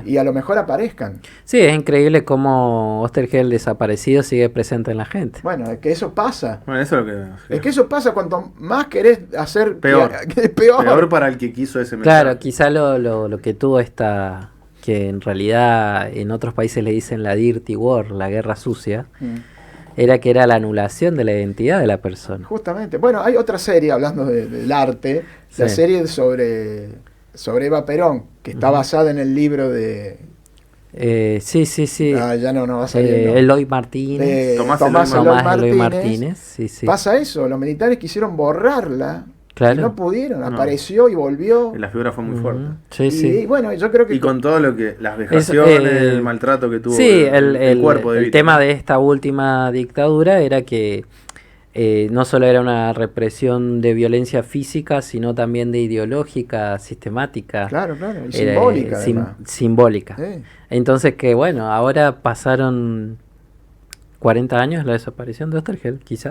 y a lo mejor aparezcan. Sí, es increíble cómo Oesterheld desaparecido sigue presente en la gente. Bueno, es que eso pasa. Bueno, eso es lo que... Es que eso pasa cuanto más querés hacer... Peor. Peor. Peor para el que quiso ese mensaje. Claro, quizá lo que tuvo esta... que en realidad en otros países le dicen la dirty war, la guerra sucia, era que era la anulación de la identidad de la persona. Justamente. Bueno, hay otra serie, hablando del arte, la serie sobre Eva Perón, que está basada en el libro de... Sí. ya no va a salir. Eloy Martínez. Tomás Eloy Martínez. Sí. Pasa eso, los militares quisieron borrarla. Claro. Y no pudieron, apareció y volvió. La figura fue muy fuerte. Y bueno, yo creo que... Y con todo lo que... Las vejaciones, el maltrato que tuvo el cuerpo de el tema de esta última dictadura era que no solo era una represión de violencia física, sino también de ideológica, sistemática. Claro, y simbólica. Simbólica. Sí. Entonces que bueno, ahora pasaron 40 años la desaparición de Oesterheld, quizá.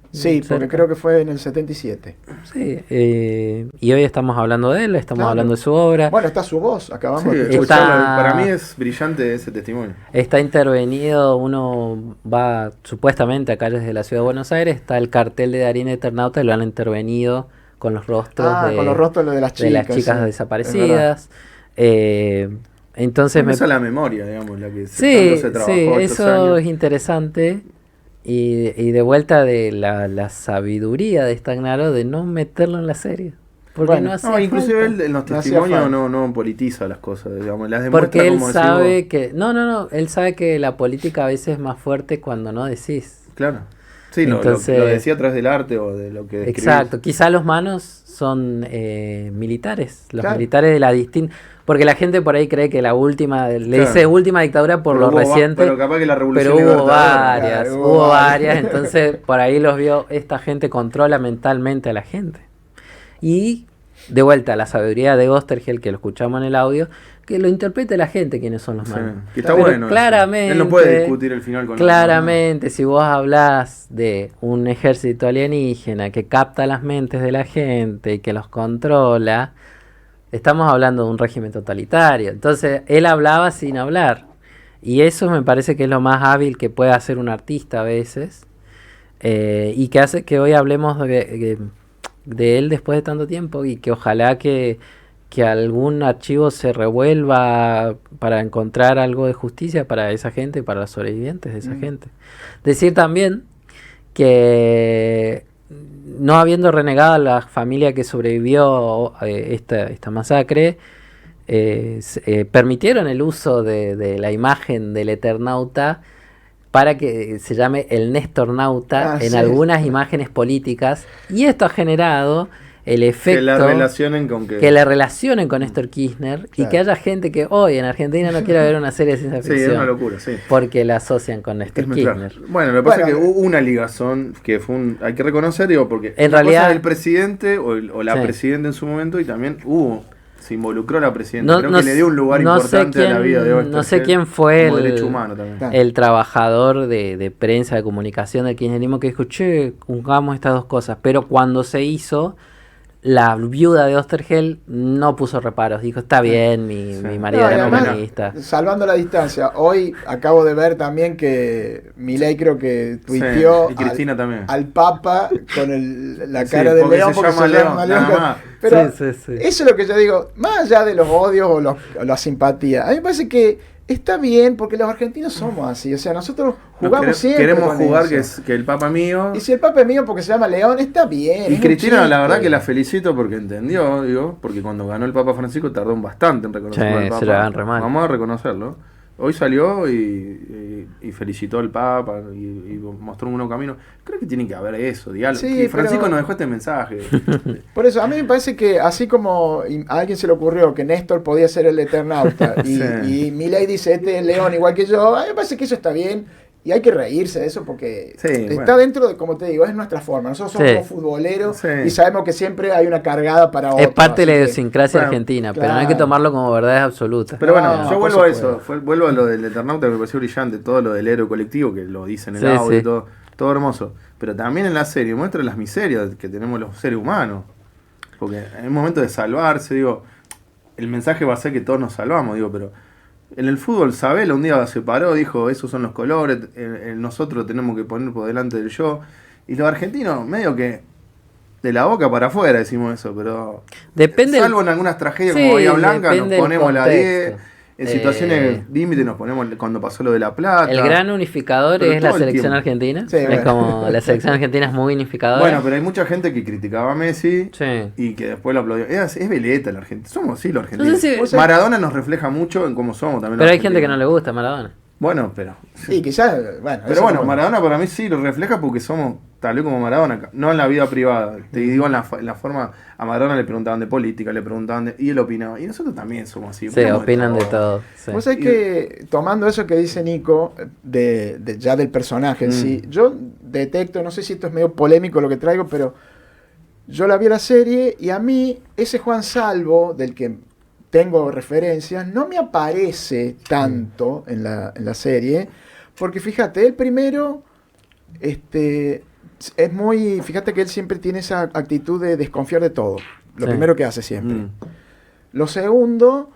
Sí, porque creo que fue en el 77. Sí, y hoy estamos hablando de él, estamos hablando de su obra. Bueno, está su voz, acabamos de escucharlo. Para mí es brillante ese testimonio. Está intervenido, uno va supuestamente acá desde la ciudad de Buenos Aires, está el cartel de Darín Eternauta y lo han intervenido con los rostros, con los rostros de las chicas desaparecidas. Entonces esa es la memoria, digamos, la que tanto se trabajó eso años. es interesante. Y de vuelta de la sabiduría de Stagnaro de no meterlo en la serie. Porque inclusive él en los testimonios no politiza las cosas, digamos, las demuestra. Porque él como sabe que... él sabe que la política a veces es más fuerte cuando no decís. Claro. Sí, entonces, lo decía a través del arte o de lo que describís. Exacto. Quizá los manos son militares. Los militares de la distinta... Porque la gente por ahí cree que la última, le dice última dictadura por lo reciente. Pero capaz que la revolución hubo varias. Entonces por ahí los vio, esta gente controla mentalmente a la gente. Y de vuelta, la sabiduría de Oesterheld, que lo escuchamos en el audio, que lo interprete la gente quiénes son los malos. Que está bueno. Claramente, él no puede discutir el final con claramente, si vos hablás de un ejército alienígena que capta las mentes de la gente y que los controla, estamos hablando de un régimen totalitario. Entonces, él hablaba sin hablar. Y eso me parece que es lo más hábil que puede hacer un artista a veces. Y que hace que hoy hablemos de él después de tanto tiempo. Y que ojalá que algún archivo se revuelva para encontrar algo de justicia para esa gente, para los sobrevivientes de esa gente. Decir también que... no habiendo renegado a la familia que sobrevivió esta masacre, permitieron el uso de la imagen del Eternauta para que se llame el Nestornauta en algunas imágenes políticas, y esto ha generado el efecto que la relacionen con Néstor Kirchner, y que haya gente que hoy en Argentina no quiera ver una serie de ciencia ficción. Sí, es una locura, porque la asocian con Néstor Kirchner. Bueno, lo que pasa es que hubo una ligazón que fue hay que reconocer, porque en realidad el presidente o la presidenta en su momento, y también hubo se involucró la presidenta. Creo que le dio un lugar importante a la vida de Oesterheld. No sé quién fue derecho humano también. el trabajador de prensa, de comunicación del kirchnerismo que dijo, che, juzgamos estas dos cosas. Pero cuando se hizo, la viuda de Oesterheld no puso reparos. Dijo, está bien, mi marido era comunista. Salvando la distancia, hoy acabo de ver también que Milei creo que tuiteó y Cristina también. al Papa con la cara de león porque se llama León. Pero eso es lo que yo digo, más allá de los odios o la simpatía, a mí me parece que está bien porque los argentinos somos así, o sea, nosotros jugamos siempre. Queremos con jugar eso. que el Papa mío. Y si el Papa es mío porque se llama León, está bien. Y Cristina, la verdad que la felicito porque entendió, digo, porque cuando ganó el Papa Francisco tardó bastante en reconocerlo al Papa. Vamos a reconocerlo. Hoy salió y felicitó al Papa y mostró un nuevo camino. Creo que tiene que haber eso, diálogo. Sí, y Francisco nos dejó este mensaje. Por eso, a mí me parece que así como a alguien se le ocurrió que Néstor podía ser el Eternauta y Milei dice, este es León igual que yo, a mí me parece que eso está bien. Y hay que reírse de eso porque está dentro de, como te digo, es nuestra forma. Nosotros somos futboleros y sabemos que siempre hay una cargada para otro. Es parte de la idiosincrasia argentina, pero no hay que tomarlo como verdades absolutas. Pero bueno, yo vuelvo a eso, vuelvo a lo del Eternauta que me pareció brillante, todo lo del héroe colectivo que lo dice en el audio y todo hermoso. Pero también en la serie muestra las miserias que tenemos los seres humanos. Porque en un momento de salvarse, digo, el mensaje va a ser que todos nos salvamos, digo, pero... En el fútbol, Sabela un día se paró, dijo, esos son los colores, nosotros tenemos que poner por delante del yo. Y los argentinos, medio que de la boca para afuera decimos eso, pero salvo en algunas tragedias como Bahía Blanca, nos ponemos la 10, en situaciones límite nos ponemos cuando pasó lo de La Plata. El gran unificador es la selección argentina. Sí, es como la selección argentina es muy unificadora. Bueno, pero hay mucha gente que criticaba a Messi y que después lo aplaudió. Es veleta la Argentina. Somos los argentinos. No sé si... Maradona nos refleja mucho en cómo somos también. Pero hay gente que no le gusta Maradona. Bueno, pero... Sí, quizás... Bueno, pero bueno, Maradona para mí sí lo refleja porque somos tal vez como Maradona, no en la vida privada. Te digo en la forma... A Maradona le preguntaban de política, le preguntaban y él opinaba. Y nosotros también somos así. Sí, opinan de todo. Sí. Vos sabés que, tomando eso que dice Nico, ya del personaje en sí, yo detecto, no sé si esto es medio polémico lo que traigo, pero yo la vi la serie y a mí, ese Juan Salvo, del que tengo referencias, no me aparece tanto en la serie, porque fíjate, el primero, es muy, fíjate que él siempre tiene esa actitud de desconfiar de todo, lo primero que hace siempre. Lo segundo,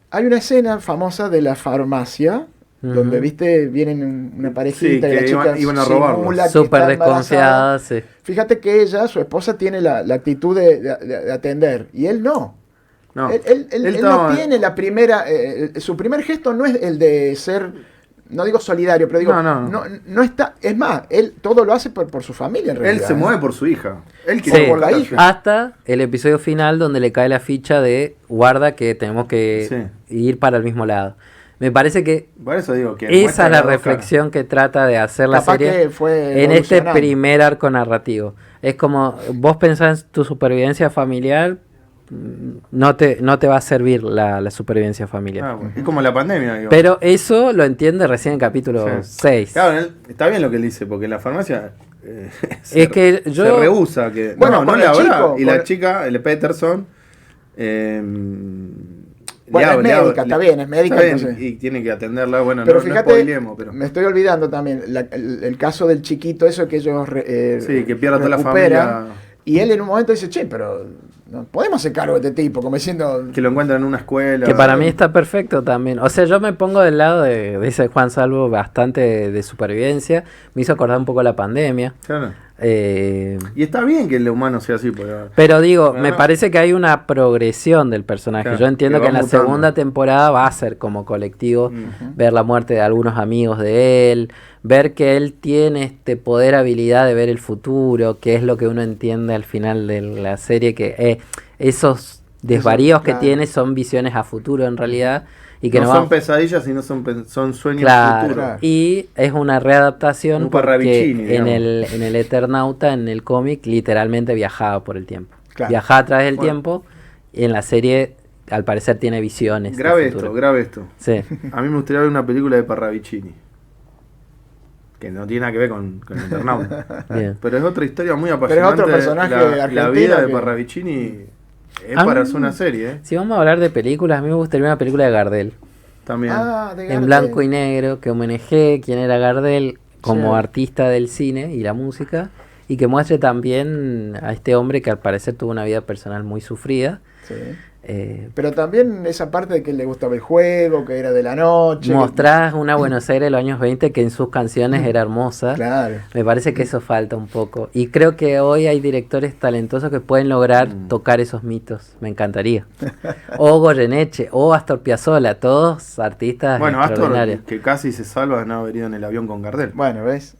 hay una escena famosa de la farmacia, donde, viste, vienen una parejita y la chica iban a robarlo. Súper desconfiada, sí. Fíjate que ella, su esposa, tiene la actitud de atender, y él no. Él no tiene la primera... su primer gesto no es el de ser, no digo solidario, pero digo, no está... Es más, él todo lo hace por su familia, en realidad. Él se mueve por su hija. Él quiere por la hija. Hasta el episodio final donde le cae la ficha de guarda que tenemos que ir para el mismo lado. Me parece que, por eso digo que esa es la reflexión que trata de hacer la serie en este primer arco narrativo. Es como, vos pensás en tu supervivencia familiar, no te va a servir la supervivencia familiar. Bueno. Es como la pandemia, digo. Pero eso lo entiende recién en capítulo 6. Claro, está bien lo que él dice, porque en la farmacia es que yo se rehúsa que no le habrá. Y la chica, el Peterson, bueno, es médica, está bien, es médica. Y tiene que atenderla, bueno, pero fíjate, me estoy olvidando también el caso del chiquito, eso que ellos que pierde toda la familia. Y él en un momento dice, che, pero no podemos hacer cargo de este tipo, como diciendo... Que lo encuentran en una escuela. Que para mí está perfecto también. O sea, yo me pongo del lado de ese Juan Salvo bastante de supervivencia. Me hizo acordar un poco la pandemia. Claro. Y está bien que el humano sea así. Pero digo, me parece que hay una progresión del personaje. Claro, yo entiendo que en la segunda temporada va a ser como colectivo, ver la muerte de algunos amigos de él, ver que él tiene habilidad de ver el futuro, que es lo que uno entiende al final de la serie, que esos desvaríos que tiene son visiones a futuro en realidad. Y que no son pesadillas, sino son sueños futuros. Y es una readaptación porque en el Eternauta, en el cómic, literalmente viajaba por el tiempo. Claro. Viajaba a través del tiempo y en la serie, al parecer, tiene visiones. Grave esto. Sí. A mí me gustaría ver una película de Parravicini. Que no tiene nada que ver con el Eternauta. Pero es otra historia muy apasionante. Pero es otro personaje argentino. La vida de Parravicini... Es A para mí- hacer una serie, ¿eh? Si vamos a hablar de películas, a mí me gustaría una película de Gardel. También. Ah, de En Gardel. blanco y negro, que homenaje quién era Gardel como Sí. artista del cine y la música, y que muestre también a este hombre que al parecer tuvo una vida personal muy sufrida. Sí. Eh, Pero también esa parte de que le gustaba el juego, que era de la noche. Mostrás una Buenos Aires de los años 20 que en sus canciones era hermosa. Claro. Me parece que eso falta un poco. Y creo que hoy hay directores talentosos que pueden lograr tocar esos mitos. Me encantaría. O Goyeneche, o Astor Piazzolla, todos artistas Bueno, Astor, extraordinarios. que casi se salva de no haber ido en el avión con Gardel. Bueno, ¿ves?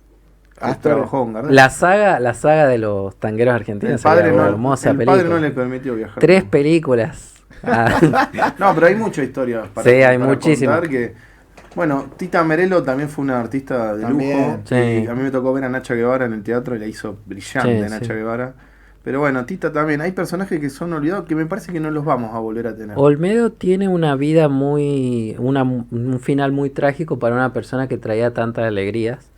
Astor. Trabajó con Gardel. La saga de los tangueros argentinos El padre, sería no, hermosa el película. padre no le permitió viajar. 3 películas. Ah, No, pero hay mucha historia para, Sí, hay para muchísimo. contar que, bueno, Tita Merelo también fue una artista de También. lujo. Sí. Y a mí me tocó ver a Nacha Guevara en el teatro y la hizo brillante Sí, Nacha sí. Guevara. Pero bueno, Tita también. Hay personajes que son olvidados que me parece que no los vamos a volver a tener. Olmedo tiene una vida un final muy trágico para una persona que traía tantas alegrías.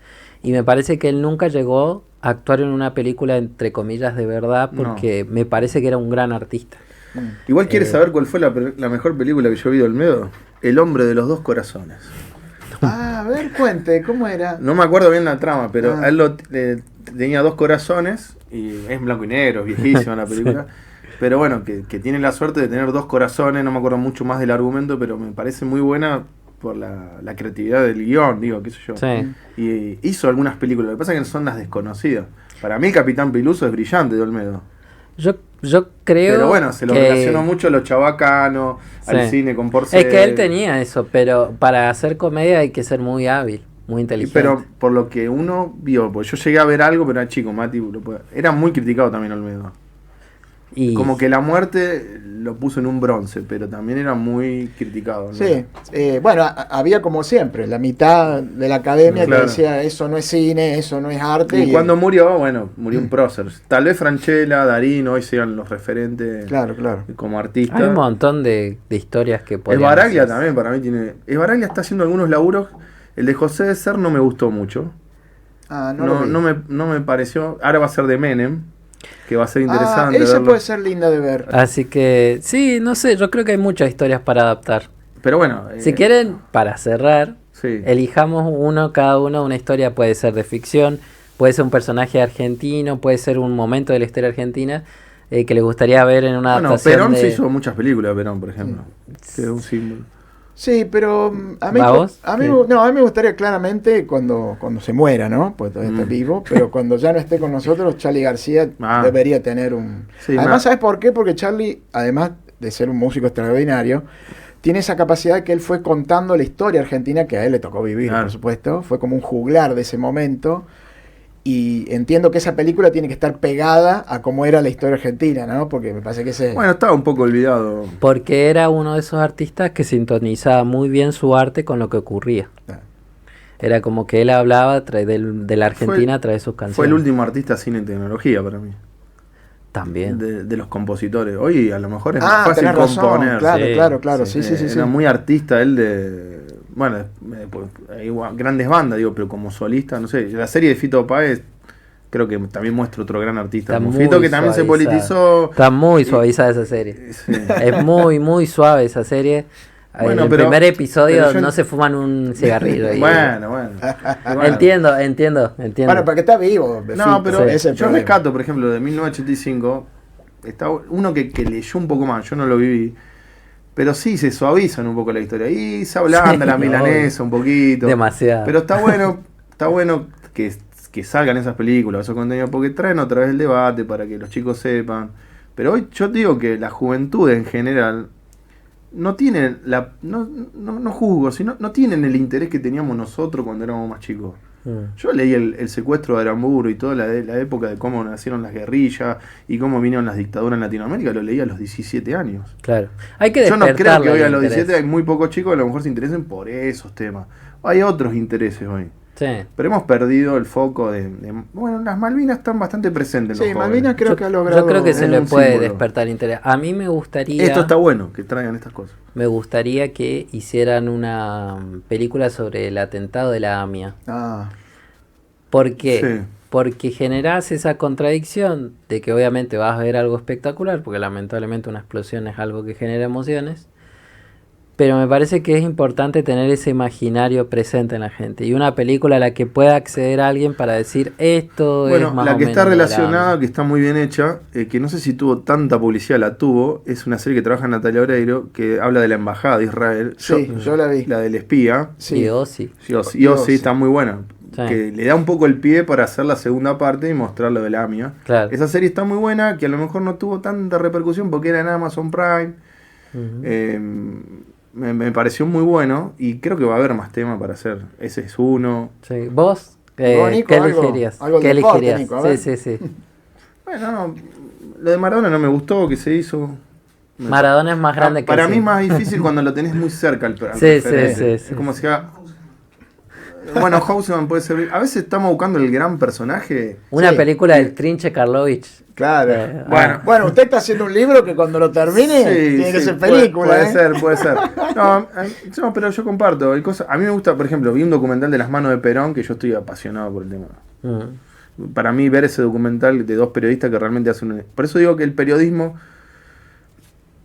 Y me parece que él nunca llegó a actuar en una película entre comillas de verdad porque me parece que era un gran artista. Igual quieres saber cuál fue la mejor película que yo vi de Olmedo. El hombre de los dos corazones. Ah, a ver, cuente, ¿cómo era? No me acuerdo bien la trama, pero Ah. él tenía dos corazones y es en blanco y negro, es viejísima la película. Pero bueno, que tiene la suerte de tener dos corazones, no me acuerdo mucho más del argumento, pero me parece muy buena por la creatividad del guión, digo, qué sé yo. Sí. Y hizo algunas películas, lo que pasa es que son las desconocidas. Para mí el Capitán Piluso es brillante de Olmedo. Yo creo Pero bueno, se lo que- relacionó mucho a lo chabacano, al Sí. cine con Porcel. Es que él tenía eso, pero para hacer comedia hay que ser muy hábil, muy inteligente. Pero por lo que uno vio, pues yo llegué a ver algo, pero era chico, Mati, era muy criticado también Olmedo. Y Como que la muerte lo puso en un bronce, pero también era muy criticado. ¿no? Sí, bueno, había como siempre, la mitad de la academia Claro. que decía eso no es cine, eso no es arte. Y cuando murió, bueno, murió un prócer. Tal vez Franchella, Darín hoy sean los referentes Claro, claro. como artistas. hay un montón de historias que podrían Esbaraglia hacerse. también para mí tiene. Esbaraglia está haciendo algunos laburos. El de José de Ser no me gustó mucho. Ah, no, lo vi. No me pareció. Ahora va a ser de Menem, que va a ser Ah, interesante. esa verlo. puede ser linda de ver. Así que, sí, no sé, yo creo que hay muchas historias para adaptar. Pero bueno. Si quieren, para cerrar, Sí. elijamos cada uno, una historia puede ser de ficción, puede ser un personaje argentino, puede ser un momento de la historia argentina que les gustaría ver en una Bueno, adaptación Perón de... se hizo muchas películas, Perón, por ejemplo. Que es un símbolo. Sí, pero a mí, ¿Va vos? a mí, Sí. no, a mí me gustaría claramente cuando se muera, ¿no? Pues todavía está vivo, pero cuando ya no esté con nosotros, Charly García Ah. debería tener un... Sí, además, más- ¿sabes por qué? Porque Charly, además de ser un músico extraordinario, tiene esa capacidad que él fue contando la historia argentina que a él le tocó vivir, Claro. por supuesto. Fue como un juglar de ese momento. Y entiendo que esa película tiene que estar pegada a cómo era la historia argentina, ¿no? Porque me parece que ese... Bueno, estaba un poco olvidado. Porque era uno de esos artistas que sintonizaba muy bien su arte con lo que ocurría. Ah. Era como que él hablaba de la Argentina a través de sus canciones. Fue el último artista cine y tecnología para mí. También. De los compositores. Hoy a lo mejor es Ah, más fácil tenés razón, componer. claro, sí, claro. Sí, sí, sí. Era muy artista él de... Bueno, pues, hay grandes bandas, digo, pero como solista, no sé. La serie de Fito Páez creo que también muestra otro gran artista. Está Como muy Fito, que también se suavizada. politizó. Está muy suavizada esa serie. Sí. Es muy, muy suave esa serie. Bueno, en el pero- primer episodio pero yo- no se fuman un cigarrillo. ahí. Bueno. Entiendo. Bueno, porque está vivo. No, pero ese es el yo problema. rescato, por ejemplo, de 1985, está uno que leyó un poco más, yo no lo viví, pero sí se suavizan un poco la historia. Y se ablanda la milanesa un poquito. Demasiado. Pero está bueno que salgan esas películas, esos contenidos, porque traen otra vez el debate para que los chicos sepan. Pero hoy yo digo que la juventud en general no tienen no juzgo, sino no tienen el interés que teníamos nosotros cuando éramos más chicos. Yo leí el secuestro de Aramburu y toda la época de cómo nacieron las guerrillas y cómo vinieron las dictaduras en Latinoamérica, lo leí a los 17 años. Claro. Hay que Yo no creo que despertarle hoy a el los interés. 17 hay muy pocos chicos que a lo mejor se interesen por esos temas. Hay otros intereses hoy. Sí. Pero hemos perdido el foco bueno, las Malvinas están bastante presentes en Sí, los jóvenes. Malvinas creo que ha logrado... Yo creo que se es le un puede símbolo. despertar interés. A mí me gustaría... Esto está bueno, que traigan estas cosas. Me gustaría que hicieran una película sobre el atentado de la AMIA. Ah, Porque Sí. porque generás esa contradicción de que obviamente vas a ver algo espectacular, porque lamentablemente una explosión es algo que genera emociones, pero me parece que es importante tener ese imaginario presente en la gente, y una película a la que pueda acceder a alguien para decir esto es más o menos la que está relacionada, lograble. que está muy bien hecha, que no sé si tuvo tanta publicidad, la tuvo, es una serie que trabaja Natalia Oreiro, que habla de la embajada de Israel. Sí, yo la vi. La del espía. Sí, Ozzy. Sí, está muy buena. Sí. Que le da un poco el pie para hacer la segunda parte y mostrar lo de la AMIA. Claro. Esa serie está muy buena, que a lo mejor no tuvo tanta repercusión porque era en Amazon Prime. Me pareció muy bueno y creo que va a haber más temas para hacer. Ese es uno. Sí. ¿Vos? Nico, ¿Qué algo- elegirías? algo de ¿Qué deporte, elegirías? Nico, a ver. Sí. Bueno, no, lo de Maradona no me gustó que se hizo. Maradona es más grande que Para mí sí. es más difícil cuando lo tenés muy cerca al Sí, referente. sí. Es como si... Bueno, Houseman puede servir. A veces estamos buscando el gran personaje. Una Sí. película del Trinche Karlovich. Claro. Bueno, Usted está haciendo un libro que cuando lo termine tiene que ser película. Puede ser. No, pero yo comparto. Hay cosas, a mí me gusta, por ejemplo, vi un documental de Las manos de Perón, que yo estoy apasionado por el tema. Para mí ver ese documental de dos periodistas que realmente hacen por eso digo que el periodismo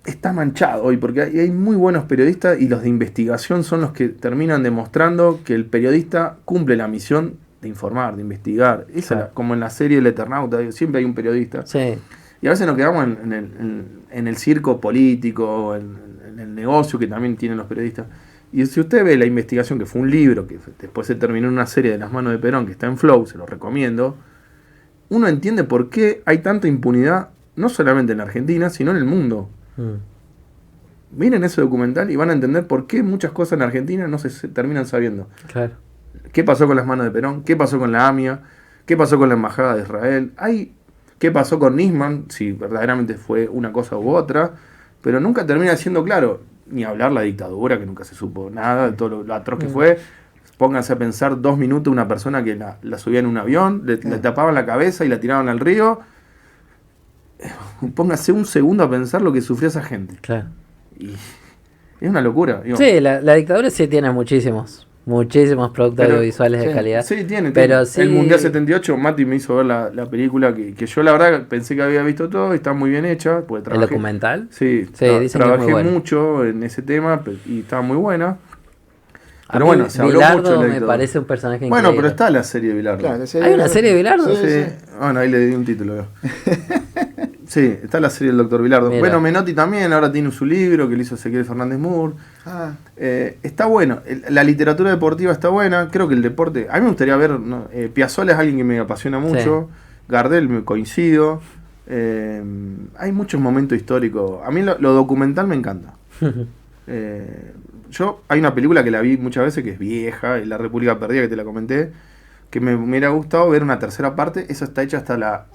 está manchado hoy, porque hay muy buenos periodistas y los de investigación son los que terminan demostrando que el periodista cumple la misión de informar, de investigar. Claro. Como en la serie El Eternauta, siempre hay un periodista. Sí. Y a veces nos quedamos en el circo político, en el negocio que también tienen los periodistas. Y si usted ve la investigación, que fue un libro, que después se terminó en una serie de Las manos de Perón, que está en Flow, se lo recomiendo, uno entiende por qué hay tanta impunidad, no solamente en la Argentina, sino en el mundo. Miren ese documental y van a entender por qué muchas cosas en Argentina no se terminan sabiendo. Claro. ¿Qué pasó con las manos de Perón? ¿Qué pasó con la AMIA? ¿Qué pasó con la Embajada de Israel? ¿Qué pasó con Nisman? Si verdaderamente fue una cosa u otra. Pero nunca termina siendo claro. Ni hablar la dictadura, que nunca se supo nada de todo lo atroz que fue. Pónganse a pensar 2 minutos una persona que la subía en un avión, le tapaban la cabeza y la tiraban al río. Póngase un segundo a pensar lo que sufrió esa gente. Claro. Y es una locura. Digo. Sí, la dictadura sí tiene muchísimos productos audiovisuales de calidad. Sí, tiene. Pero sí, el Mundial 78, Mati me hizo ver la película que yo la verdad pensé que había visto todo y está muy bien hecha. Porque ¿el documental? Sí, dicen que es trabajé muy bueno. mucho en ese tema y estaba muy buena. A Pero mí bueno, se habló Bilardo mucho de la me dictadura. parece un personaje Bueno, increíble. pero está la serie de Bilardo. Claro, ¿Hay una serie de Bilardo? Sí. Bueno, ahí le di un título. veo. Sí, está la serie del Dr. Bilardo. Mira. Bueno, Menotti también, ahora tiene su libro que le hizo Ezequiel Fernández Moore. Está bueno, la literatura deportiva está buena, creo que el deporte... A mí me gustaría ver, ¿no? Piazzolla es alguien que me apasiona mucho, Gardel me coincido, hay muchos momentos históricos. A mí lo documental me encanta. Hay una película que la vi muchas veces que es vieja, La República Perdida, que te la comenté, que me hubiera gustado ver una tercera parte. Esa está hecha hasta la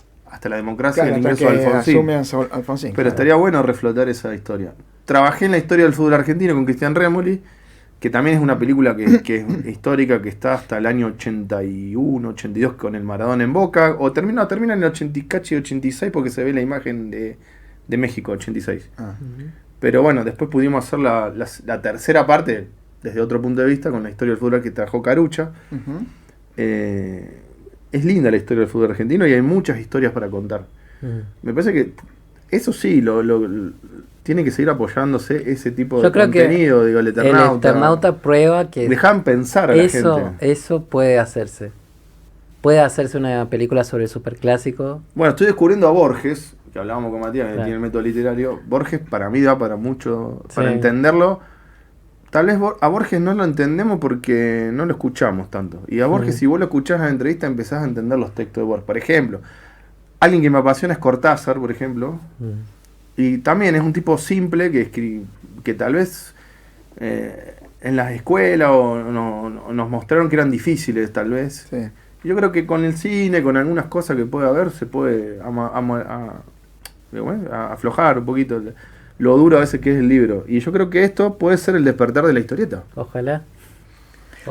democracia Claro, del hasta ingreso de que Alfonsín. asume Alfonsín. Pero claro. estaría bueno reflotar esa historia. Trabajé en la historia del fútbol argentino con Cristian Rémoli, que también es una película que es histórica, que está hasta el año 81, 82 con el Maradona en Boca, o termina en el 86 porque se ve la imagen de México 86. Pero bueno, después pudimos hacer la tercera parte desde otro punto de vista con la historia del fútbol que trajo Carucha. Es linda la historia del fútbol argentino y hay muchas historias para contar. Me parece que eso sí, tiene que seguir apoyándose ese tipo de Yo creo contenido, digo, el Eternauta. El Eternauta prueba que Dejan pensar a la gente. eso puede hacerse. Puede hacerse una película sobre el superclásico. Bueno, estoy descubriendo a Borges, que hablábamos con Matías, que Claro. tiene el método literario. Borges para mí da para mucho, Sí. para entenderlo. Tal vez a Borges no lo entendemos porque no lo escuchamos tanto. Y a Borges, si vos lo escuchás en la entrevista, empezás a entender los textos de Borges. Por ejemplo, alguien que me apasiona es Cortázar, por ejemplo. Y también es un tipo simple que tal vez en las escuelas nos mostraron que eran difíciles, tal vez. Sí. Yo creo que con el cine, con algunas cosas que puede haber, se puede aflojar un poquito lo duro a veces que es el libro. Y yo creo que esto puede ser el despertar de la historieta. Ojalá.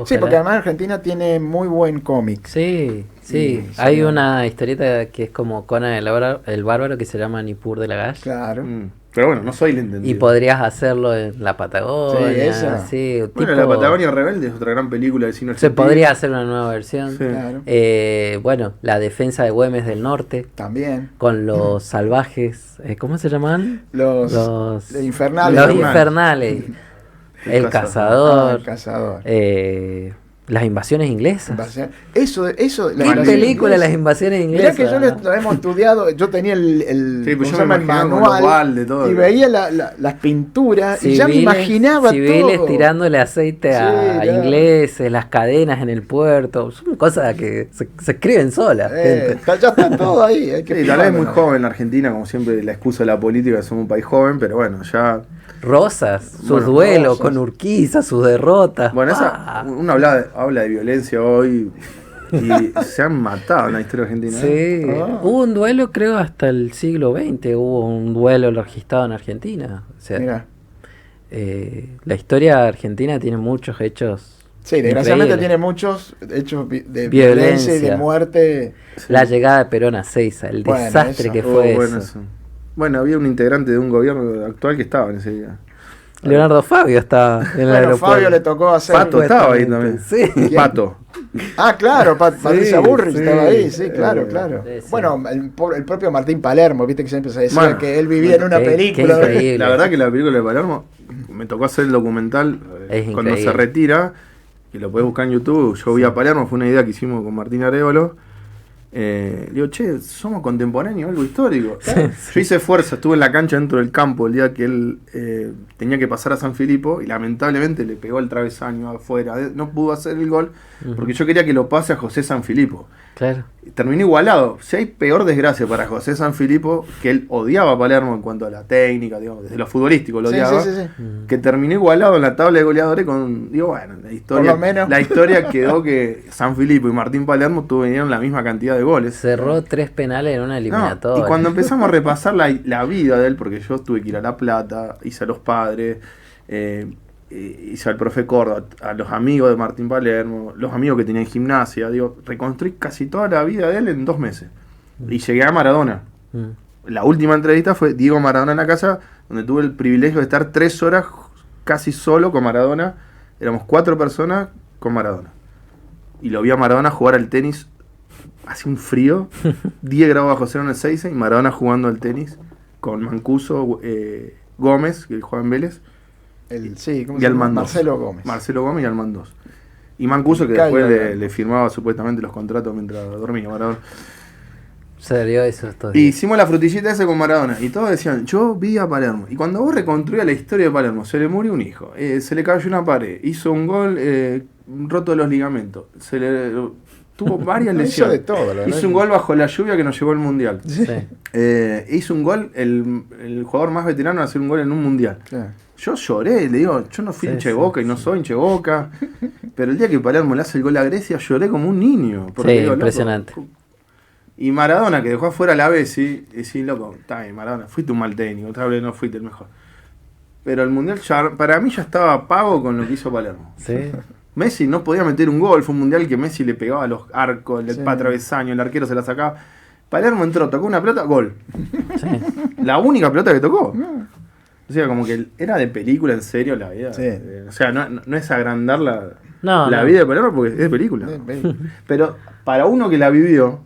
Sí, porque además Argentina tiene muy buen cómic. Sí, Sí, Y hay sería- una historieta que es como Conan el Bárbaro que se llama Nippur de Lagash. Claro. Pero bueno, no soy el entendido. Y podrías hacerlo en la Patagonia. Sí, esa. Sí, Bueno, tipo- La Patagonia Rebelde es otra gran película de cine Se argentino. podría hacer una nueva versión. Sí. Claro. Bueno, la defensa de Güemes del Norte. También. Con los salvajes. ¿Cómo se llaman? Los infernales. Los infernales. El Ah, cazador. el cazador. Las invasiones inglesas. Eso, la ¿Qué invasión película inglesa. las invasiones Mirá inglesas? que yo lo hemos estudiado, yo tenía el, Sí, pues ¿cómo yo se me llama? El imaginaba con manual los baldes, todo. y veía las pinturas y ya me Civiles- imaginaba civiles todo. tirándole aceite a Sí, claro. ingleses, las cadenas en el puerto, son cosas que se escriben solas. gente. Ya está todo ahí. Hay que Sí, tal vez filmarlo. muy joven la Argentina, como siempre, la excusa de la política, somos un país joven, pero bueno, ya. Rosas, sus Bueno, duelos Rosas. con Urquiza, sus derrotas. Bueno, ¡Ah! uno habla de violencia hoy y se han matado en la historia argentina. ¿eh? Sí, Ah. hubo un duelo creo hasta el siglo XX, hubo un duelo registrado en Argentina. O sea, Mirá. la historia argentina tiene muchos hechos. Sí, desgraciadamente increíbles. tiene muchos hechos de Violencia. violencia y de muerte. La llegada de Perón a Seiza, el Bueno, desastre eso. que fue Bueno, eso. eso. Bueno, había un integrante de un gobierno actual que estaba en ese día. Leonardo Fabio estaba en el Bueno, aeropuerto. Fabio le tocó hacer. Pato estaba ahí también. Sí. Pato. Ah, claro, Patricia Burrich sí, estaba ahí, sí, claro, claro. sí, sí. Bueno, el propio Martín Palermo, viste que siempre se decía Bueno, que él vivía en una qué película. increíble. La verdad que la película de Palermo, me tocó hacer el documental Es cuando increíble. se retira, que lo podés buscar en YouTube. Yo vi a Palermo, fue una idea que hicimos con Martín Arévalo. Digo, che, somos contemporáneos, algo histórico. Yo hice fuerza, estuve en la cancha dentro del campo el día que él tenía que pasar a San Filipo y lamentablemente le pegó el travesaño afuera. No pudo hacer el gol porque yo quería que lo pase a José San Filipo. Claro. Terminó igualado. Si hay peor desgracia para José San Filipo, que él odiaba a Palermo en cuanto a la técnica, digamos, desde lo futbolístico lo Sí, odiaba, sí, sí, sí. que terminó igualado en la tabla de goleadores con, digo, bueno, Por lo menos. la historia quedó que San Filipo y Martín Palermo tuvieron la misma cantidad de goles. Cerró 3 penales en una No, eliminatoria. y cuando empezamos a repasar la vida de él, porque yo tuve que ir a La Plata, hice a los padres, hice al profe Córdoba, a los amigos de Martín Palermo, los amigos que tenía en Gimnasia, digo, reconstruí casi toda la vida de él en 2 meses. Y llegué a Maradona. La última entrevista fue Diego Maradona en la casa, donde tuve el privilegio de estar 3 horas casi solo con Maradona. Éramos 4 personas con Maradona. Y lo vi a Maradona jugar al tenis. Hace un frío, 10 grados bajo cero en el 6 y Maradona jugando al tenis con Mancuso, Gómez, que juega en Vélez, Sí, ¿cómo y se llama? Almandós. Marcelo Gómez. Marcelo Gómez y Almandós. Y Mancuso, que Calma, después calma. le firmaba supuestamente los contratos mientras dormía Maradona. Se dio eso estos Y días. hicimos la frutillita esa con Maradona. Y todos decían, yo vi a Palermo. Y cuando vos reconstruías la historia de Palermo, se le murió un hijo, se le cayó una pared, hizo un gol roto de los ligamentos, tuvo varias Hizo lesiones. de todo, la verdad. Hizo un gol bajo la lluvia que nos llevó al mundial. Sí. Hizo un gol, el jugador más veterano a hacer un gol en un mundial. Claro. Yo lloré, le digo, yo no fui Sí, hincha de sí, Boca y no soy hincha de Boca. Pero el día que Palermo le hace el gol a Grecia, lloré como un niño. Porque Sí, digo, loco, impresionante. y Maradona, que dejó afuera a la Bessi, y sí, loco, está bien, Maradona, fuiste un mal técnico, tal vez no fuiste el mejor. Pero el mundial ya, para mí ya estaba pago con lo que hizo Palermo. Sí. Messi no podía meter un gol, fue un mundial que Messi le pegaba a los arcos, el Sí. travesaño, el arquero se la sacaba. Palermo entró, tocó una pelota, gol. Sí. La única pelota que tocó. O sea, como que era de película, en serio, la vida. Sí. O sea, no es agrandar la No, no. vida de Palermo porque es de película. Ven. Pero para uno que la vivió,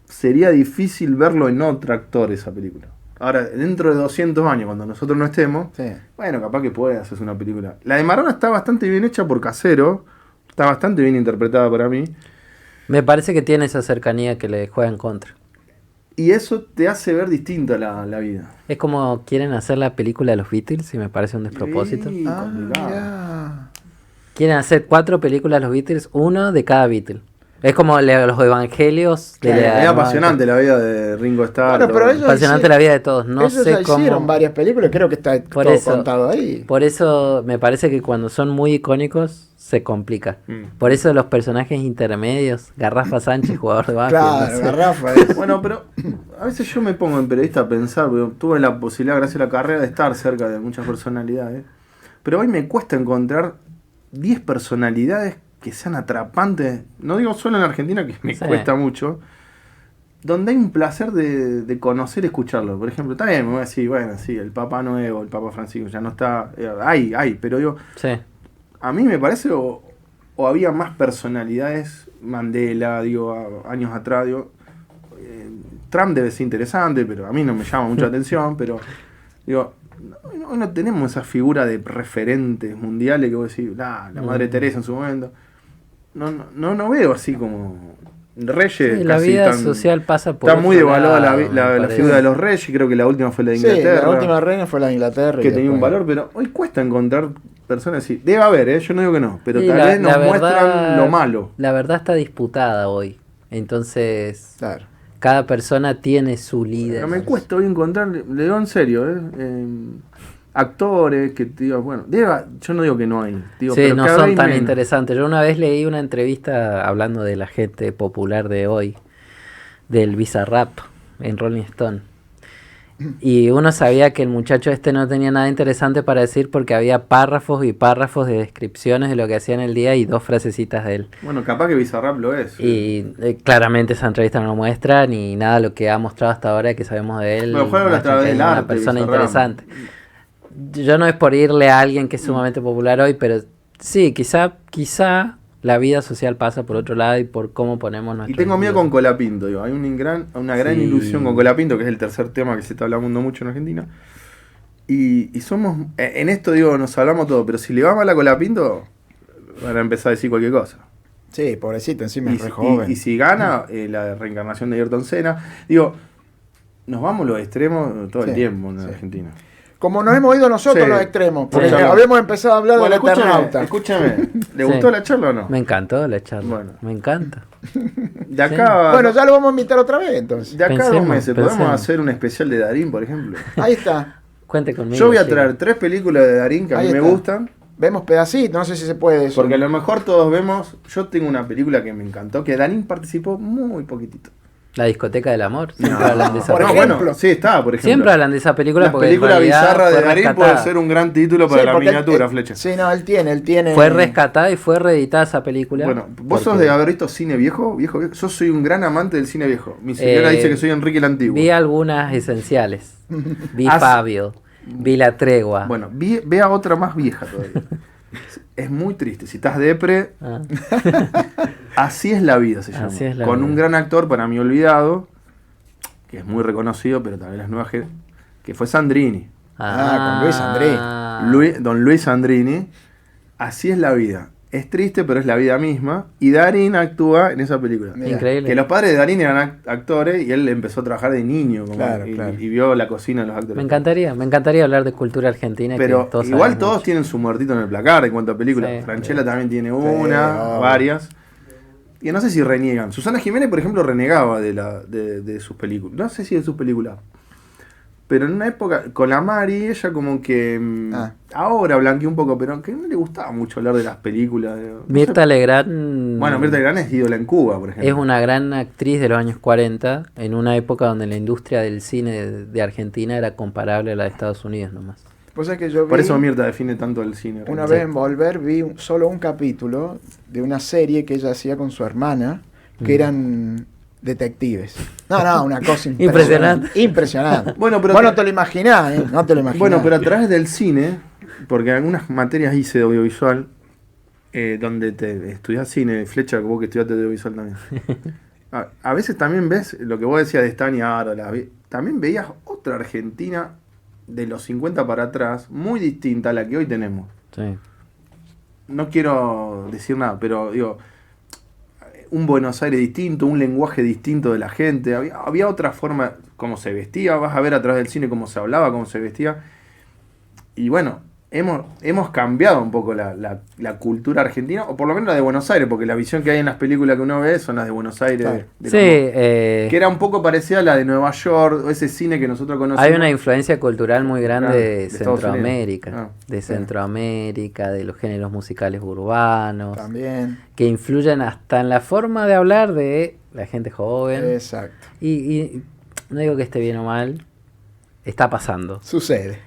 sería difícil verlo en otro actor esa película. Ahora, dentro de 200 años, cuando nosotros no estemos, Sí. bueno, capaz que puede hacerse una película. La de Maradona está bastante bien hecha por Casero, está bastante bien interpretada para mí, Me parece que tiene esa cercanía que le juega en contra. y eso te hace ver distinta la vida. Es como quieren hacer la película de los Beatles y me parece un despropósito. Sí, Ah, complicado. mirá. Quieren hacer 4 películas de los Beatles, uno de cada Beatle. Es como los evangelios de Es la... apasionante la vida de Ringo Starr. Bueno, pero todo. ellos Apasionante la vida de todos. No Ellos sé ya hicieron cómo... varias películas, creo que está Por todo eso- contado ahí. Por eso me parece que cuando son muy icónicos se complica. Mm. Por eso los personajes intermedios, Garrafa Sánchez, jugador de Banfield, Claro, no sé. Garrafa. Bueno, pero a veces yo me pongo en periodista a pensar, porque tuve la posibilidad, gracias a la carrera, de estar cerca de muchas personalidades. Pero hoy me cuesta encontrar 10 personalidades que sean atrapantes, no digo solo en Argentina, que me Sí. cuesta mucho, donde hay un placer de conocer y escucharlo. Por ejemplo, está bien, me voy a decir, bueno, sí, el Papa Nuevo, el Papa Francisco ya no está, hay, pero digo, Sí. a mí me parece o había más personalidades, Mandela, digo, años atrás, digo, Trump debe ser interesante, pero a mí no me llama mucha atención, pero digo, hoy no tenemos esa figura de referentes mundiales que vos decís, la Madre Teresa en su momento. No veo así como Reyes. Sí, la casi vida tan- social pasa por Está muy otro devaluada lado, la me parece. figura de los reyes, creo que la última fue la de Sí, Inglaterra. la última reina fue la de Inglaterra. y que tenía un después- valor, pero hoy cuesta encontrar personas así. Debe haber, yo no digo que no, pero Sí, tal vez nos muestran lo malo. La verdad está disputada hoy. Entonces, Claro. cada persona tiene su líder. Pero me cuesta hoy encontrar, le digo en serio, actores que te digo, bueno, yo no digo que no hay, digo, Sí, pero no cada son vez tan menos. interesantes. Yo una vez leí una entrevista hablando de la gente popular de hoy, del Bizarrap en Rolling Stone. Y uno sabía que el muchacho este no tenía nada interesante para decir porque había párrafos y párrafos de descripciones de lo que hacía en el día y 2 frasecitas de él. Bueno, capaz que Bizarrap lo es. Y claramente esa entrevista no lo muestra ni nada de lo que ha mostrado hasta ahora que sabemos de él. Bueno, fue a muestra través que es del una arte, persona Bizarrap. interesante. Yo no es por irle a alguien que es sumamente popular hoy, pero sí, quizá la vida social pasa por otro lado y por cómo ponemos Y nuestro... tengo miedo con Colapinto, digo, hay una gran Sí. ilusión con Colapinto, que es el tercer tema que se está hablando mucho en Argentina. Y somos, en esto digo, nos hablamos todo, pero si le va mal a Colapinto, van a empezar a decir cualquier cosa. Sí, pobrecito, encima Y, es re si- joven. y si gana la reencarnación de Ayrton Senna, digo, nos vamos a los extremos todo el Sí, tiempo en sí. Argentina. Como nos hemos ido nosotros Sí. los extremos, porque Sí. habíamos empezado a hablar Bueno, del Eternauta. escúchame, ¿le Sí. gustó la charla o no? Me encantó la charla. Bueno. Me encanta. De acá, Bueno, ya lo vamos a invitar otra vez entonces. de acá a 2 Pensemos, meses, ¿podemos pensemos. hacer un especial de Darín, por ejemplo? Ahí está. Cuente conmigo. Yo voy a chico. traer 3 películas de Darín que a Ahí mí me está. gustan, Vemos pedacitos, no sé si se puede eso. porque a lo mejor todos vemos, yo tengo una película que me encantó, que Darín participó muy poquitito. La discoteca del amor. Siempre hablan de esa Por película. ejemplo. bueno, sí, está, por ejemplo. Siempre hablan de esa película La porque en película realidad bizarra de fue Darín rescatada. puede ser un gran título para Sí, la porque miniatura, él- Flecha. Sí, no, él tiene. Fue rescatada y fue reeditada esa película. Bueno, vos sos porque de haber visto cine viejo. Yo soy un gran amante del cine viejo. Mi señora dice que soy Enrique el Antiguo. Vi algunas esenciales. Vi Ah, sí. Fabio. Vi La Tregua. Bueno, vea otra más vieja todavía. Es muy triste. Si estás depre, Ah, Así es la vida se llama. Así es la Con vida. un gran actor para mí olvidado, que es muy reconocido, pero también las nuevas que fue Sandrini. con Luis Sandrini. Don Luis Sandrini. Así es la vida. Es triste, pero es la vida misma. Y Darín actúa en esa película. Mira, Increíble. Que los padres de Darín eran actores y él empezó a trabajar de niño. Claro, y, claro. y vio la cocina de los actores. me encantaría hablar de cultura argentina. Pero que todos igual sabemos todos mucho. tienen su muertito en el placar en cuanto a películas. Sí. Franchella también tiene una, obvio. varias. Y no sé si reniegan. Susana Jiménez, por ejemplo, renegaba de sus películas. No sé si de sus películas. Pero en una época, con la Mari, ella como que ahora blanqueó un poco, pero que no le gustaba mucho hablar de las películas. No Mirta sé. Legrand. Bueno, Mirta Legrand es ídola en Cuba, por ejemplo. Es una gran actriz de los años 40, en una época donde la industria del cine de Argentina era comparable a la de Estados Unidos nomás. Pues es que yo vi, Por eso Mirta define tanto el cine. una Sí. vez en Volver vi solo un capítulo de una serie que ella hacía con su hermana, que eran detectives. No, una cosa impresionante. Impresionante. Bueno, pero Vos no te lo imaginás, ¿eh? No te lo imaginás. Bueno, pero a través del cine, porque algunas materias hice de audiovisual, donde te estudias cine, Flecha, vos que estudiaste de audiovisual también. A veces también ves lo que vos decías de Estania Arla, también veías otra Argentina de los 50 para atrás, muy distinta a la que hoy tenemos. Sí. No quiero decir nada, pero digo, un Buenos Aires distinto, un lenguaje distinto de la gente, había otra forma, cómo se vestía, vas a ver a través del cine cómo se hablaba, cómo se vestía. Y bueno, hemos cambiado un poco la cultura argentina, o por lo menos la de Buenos Aires, porque la visión que hay en las películas que uno ve son las de Buenos Aires. Claro. Sí, que era un poco parecida a la de Nueva York, o ese cine que nosotros conocemos. hay una influencia cultural muy grande Claro, de de Estados Centroamérica, Unidos. de Centroamérica, de los géneros musicales urbanos, También. que influyen hasta en la forma de hablar de la gente joven. Exacto. Y no digo que esté bien o mal, está pasando. Sucede.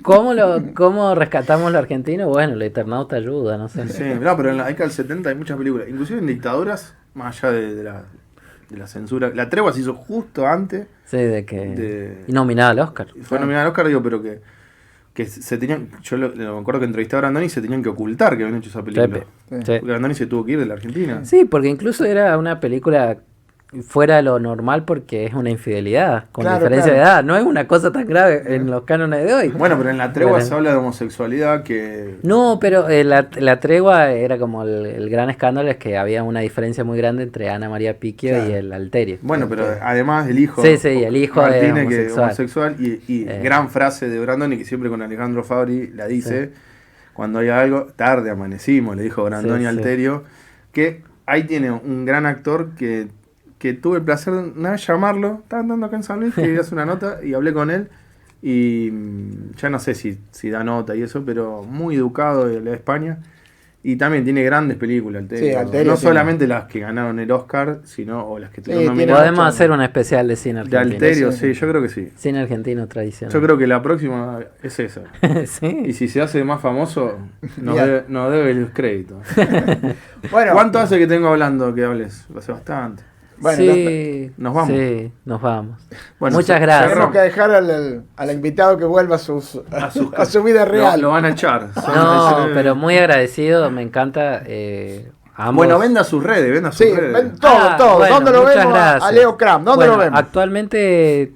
¿Cómo rescatamos lo argentino? Bueno, el Eternauta ayuda, no sé. Sí, no, pero en la década del 70 hay muchas películas, inclusive en dictaduras, más allá de la censura. La Tregua se hizo justo antes. Sí, y nominada al Oscar. Fue nominada al Oscar, digo, pero que se tenían. Yo me acuerdo que entrevistaba a Brandoni y se tenían que ocultar que habían hecho esa película. Sí. Porque Brandoni se tuvo que ir de la Argentina. Sí, porque incluso era una película fuera de lo normal porque es una infidelidad, con diferencia de edad. No es una cosa tan grave en los cánones de hoy. Bueno, pero en La Tregua se habla de homosexualidad que... No, pero la Tregua era como el gran escándalo, es que había una diferencia muy grande entre Ana María Picchio y el Alterio. Bueno, pero además el hijo... Sí, el hijo Martínez, de que es homosexual. Y gran frase de Brandoni, que siempre con Alejandro Fabri la dice, cuando hay algo, tarde amanecimos, le dijo Brandoni a Alterio, que ahí tiene un gran actor que tuve el placer de una vez llamarlo, estaba andando acá en San Luis, quería hacer una nota y hablé con él y ya no sé si da nota y eso, pero muy educado de España y también tiene grandes películas, Alterio, no solamente las que ganaron el Oscar, sino o las que tuvieron nominadas. Podemos hacer un especial de cine argentino. De Alterio, sí, yo creo que sí. Cine argentino tradicional. Yo creo que la próxima es esa. ¿Sí? Y si se hace más famoso, nos debe el crédito. Bueno, ¿cuánto hace que tengo hablando que hables? Hace bastante. Bueno, nos vamos. Sí, nos vamos. Bueno, muchas gracias. Tenemos que dejar al invitado que vuelva a su vida real. Lo van a echar. No, pero muy agradecido, me encanta. Ambos. Bueno, venda sus redes, redes. Ven todo. Bueno, ¿Dónde lo vemos gracias. a Leo Cram? ¿Dónde lo vemos? Actualmente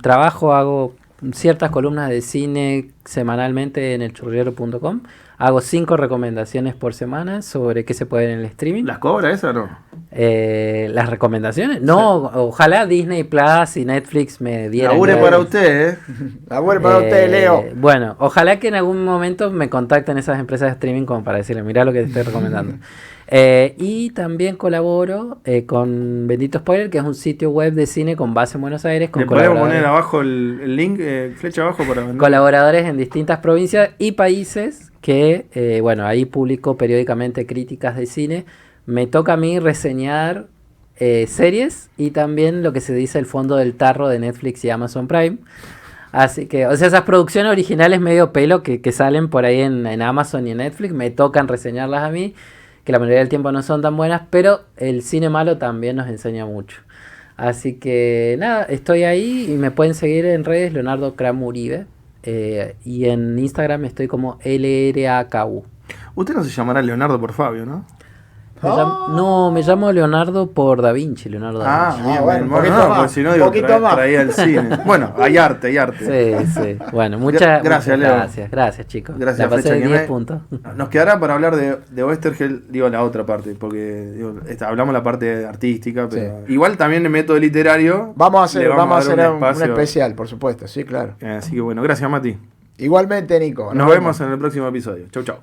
hago ciertas columnas de cine semanalmente en elchurriero.com. Hago 5 recomendaciones por semana sobre qué se puede ver en el streaming. ¿Las cobra esa o no? ¿Las recomendaciones? No, ojalá Disney Plus y Netflix me dieran. Labure para usted, Labure para usted, Leo. Bueno, ojalá que en algún momento me contacten esas empresas de streaming como para decirle, mirá lo que te estoy recomendando. Y también colaboro con Bendito Spoiler, que es un sitio web de cine con base en Buenos Aires. Con ¿le podemos poner abajo el link, flecha abajo para vender? Colaboradores en distintas provincias y países que, ahí publico periódicamente críticas de cine. Me toca a mí reseñar series y también lo que se dice el fondo del tarro de Netflix y Amazon Prime. Así que, esas producciones originales medio pelo que salen por ahí en Amazon y en Netflix, me tocan reseñarlas a mí, que la mayoría del tiempo no son tan buenas, pero el cine malo también nos enseña mucho. Así que nada, estoy ahí y me pueden seguir en redes, Leonardo Cram Uribe, y en Instagram estoy como LRAKU. Usted no se llamará Leonardo por Fabio, ¿no? Me llamo Leonardo por Da Vinci, Leonardo da Vinci. Bueno, porque si no digo traía el cine. Bueno, hay arte. Sí. Bueno, muchas gracias, Leo. Gracias, chicos. Gracias, la pasé de 10 puntos. Nos quedará para hablar de Oesterheld, la otra parte, porque hablamos la parte artística, pero igual también el método literario. Vamos a hacer un especial, por supuesto, sí, claro. Así que bueno, gracias, Mati. Igualmente, Nico. Nos vemos en el próximo episodio. Chau.